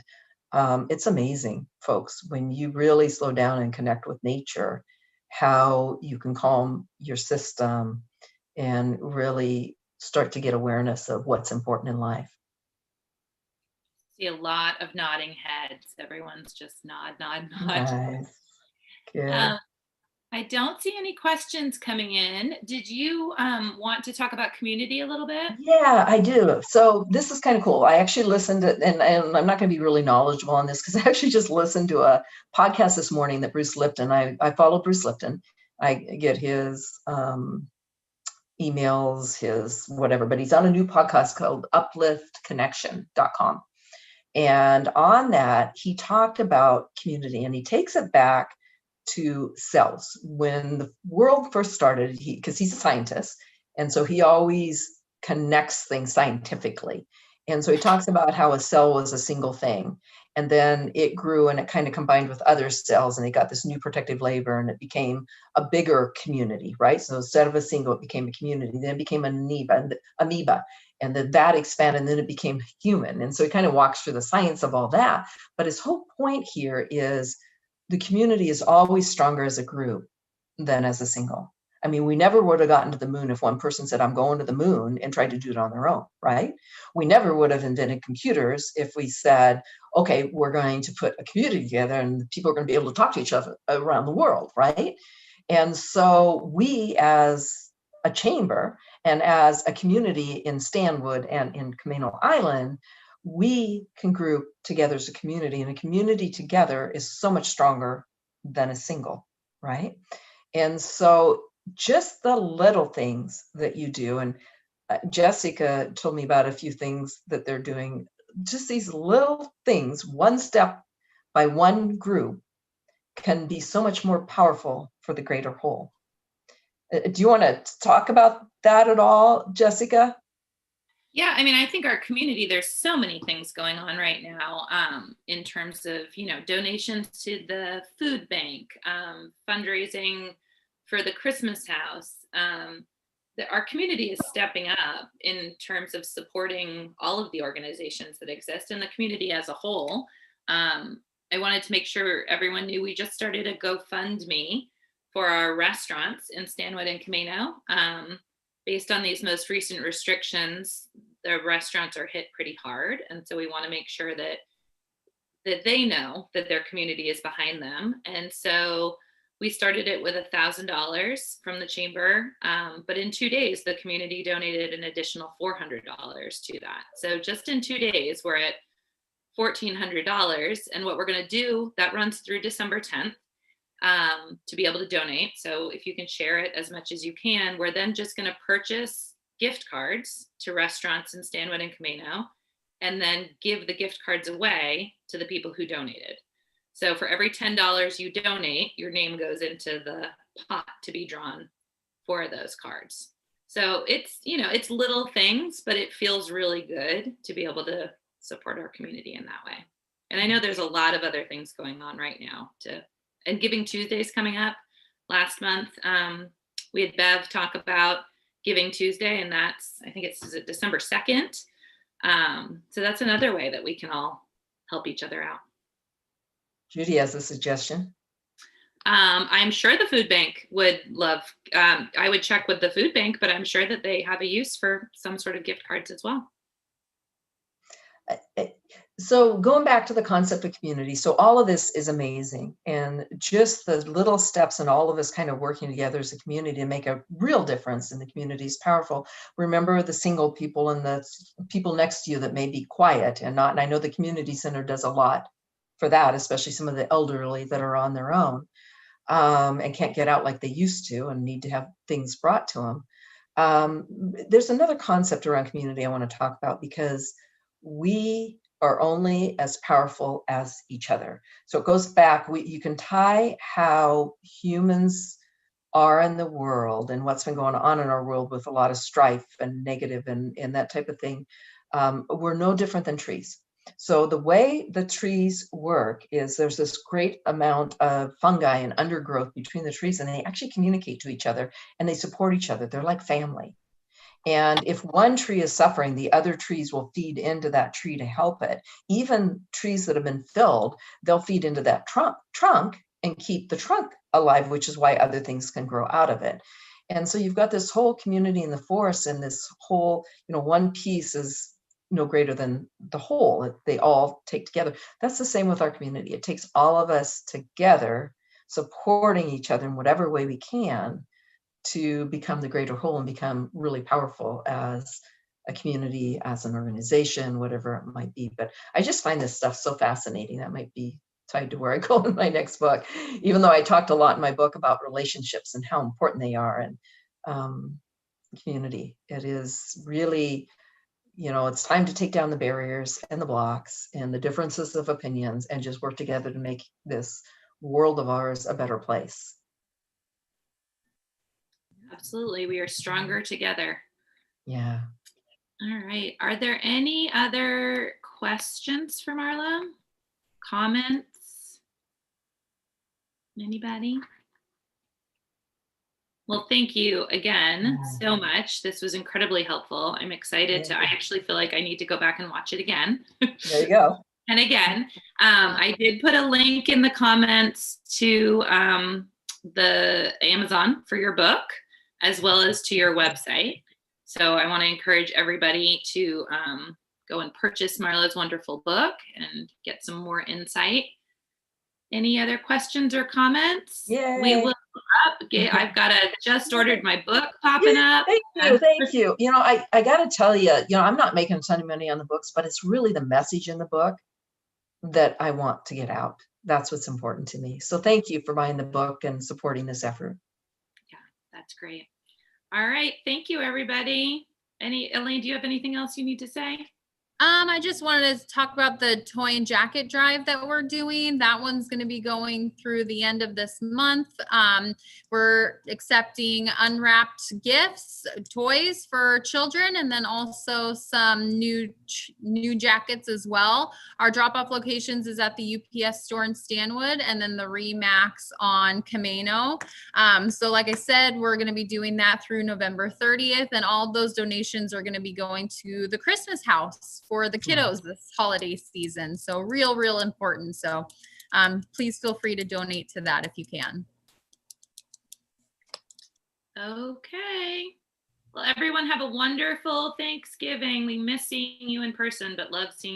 it's amazing, folks, when you really slow down and connect with nature, how you can calm your system and really start to get awareness of what's important in life. See a lot of nodding heads. Everyone's just nod. Nice. Good. I don't see any questions coming in. Did you want to talk about community a little bit? Yeah, I do. So this is kind of cool. I actually listened to, and I'm not going to be really knowledgeable on this because I actually just listened to a podcast this morning that Bruce Lipton, I follow Bruce Lipton. I get his emails, his whatever, but he's on a new podcast called upliftconnection.com. And on that, he talked about community, and he takes it back to cells. When the world first started, because he's a scientist, and so he always connects things scientifically. And so he talks about how a cell was a single thing, and then it grew and it kind of combined with other cells, and they got this new protective layer, and it became a bigger community, right? So instead of a single, it became a community. Then it became an amoeba, and then that expanded, and then it became human. And so he kind of walks through the science of all that. But his whole point here is the community is always stronger as a group than as a single. I mean, we never would have gotten to the moon if one person said, I'm going to the moon, and tried to do it on their own, right? We never would have invented computers if we said, okay, we're going to put a community together and people are going to be able to talk to each other around the world, right? And so we, as a chamber and as a community in Stanwood and in Camino Island, we can group together as a community, and a community together is so much stronger than a single, right? And so just the little things that you do, and Jessica told me about a few things that they're doing, just these little things, one step by one group, can be so much more powerful for the greater whole. Do you want to talk about that at all, Jessica? Yeah, I mean, I think our community, there's so many things going on right now in terms of, donations to the food bank, fundraising for the Christmas house. Our community is stepping up in terms of supporting all of the organizations that exist and the community as a whole. I wanted to make sure everyone knew we just started a GoFundMe for our restaurants in Stanwood and Camino. Based on these most recent restrictions, the restaurants are hit pretty hard. And so we want to make sure that they know that their community is behind them. And so we started it with $1,000 from the chamber. But in 2 days, the community donated an additional $400 to that. So just in 2 days, we're at $1,400. And what we're going to do, that runs through December 10th. To be able to donate. So if you can share it as much as you can, we're then just going to purchase gift cards to restaurants in Stanwood and Camino, and then give the gift cards away to the people who donated. So for every $10 you donate, your name goes into the pot to be drawn for those cards. So it's, it's little things, but it feels really good to be able to support our community in that way. And I know there's a lot of other things going on right now and Giving Tuesday's coming up. Last month, we had Bev talk about Giving Tuesday, and I think it's December 2nd. So that's another way that we can all help each other out. Judy has a suggestion. I'm sure the food bank would love, I would check with the food bank, but I'm sure that they have a use for some sort of gift cards as well. So going back to the concept of community, so all of this is amazing, and just the little steps and all of us kind of working together as a community to make a real difference in the community is powerful. Remember the single people and the people next to you that may be quiet and not, and I know the community center does a lot for that, especially some of the elderly that are on their own and can't get out like they used to and need to have things brought to them. There's another concept around community I want to talk about, because we are only as powerful as each other. So it goes back, you can tie how humans are in the world and what's been going on in our world with a lot of strife and negative and that type of thing. We're no different than trees. So the way the trees work is there's this great amount of fungi and undergrowth between the trees, and they actually communicate to each other and they support each other. They're like family. And if one tree is suffering, the other trees will feed into that tree to help it. Even trees that have been filled, they'll feed into that trunk and keep the trunk alive, which is why other things can grow out of it. And so you've got this whole community in the forest, and this whole, one piece is no greater than the whole. They all take together. That's the same with our community. It takes all of us together, supporting each other in whatever way we can to become the greater whole and become really powerful as a community, as an organization, whatever it might be. But I just find this stuff so fascinating. That might be tied to where I go in my next book, even though I talked a lot in my book about relationships and how important they are, and community. It is really, it's time to take down the barriers and the blocks and the differences of opinions and just work together to make this world of ours a better place. Absolutely. We are stronger together. Yeah. All right. Are there any other questions for Marla? Comments? Anybody? Well, thank you again so much. This was incredibly helpful. I'm excited I actually feel like I need to go back and watch it again. There you go. And again, I did put a link in the comments to the Amazon for your book, as well as to your website. So I want to encourage everybody to go and purchase Marla's wonderful book and get some more insight. Any other questions or comments? Yay. We will I've got just ordered my book popping up. Thank you. I got to tell you, I'm not making a ton of money on the books, but it's really the message in the book that I want to get out. That's what's important to me. So thank you for buying the book and supporting this effort. Yeah, that's great. All right. Thank you, everybody. Elaine, do you have anything else you need to say? I just wanted to talk about the toy and jacket drive that we're doing. That one's going to be going through the end of this month. We're accepting unwrapped gifts, toys for children, and then also some new jackets as well. Our drop-off locations is at the UPS store in Stanwood, and then the Remax on Camino. So like I said, we're going to be doing that through November 30th, and all those donations are going to be going to the Christmas house for the kiddos this holiday season. So real important. So please feel free to donate to that if you can. Okay. Well, everyone have a wonderful Thanksgiving. We miss seeing you in person, but love seeing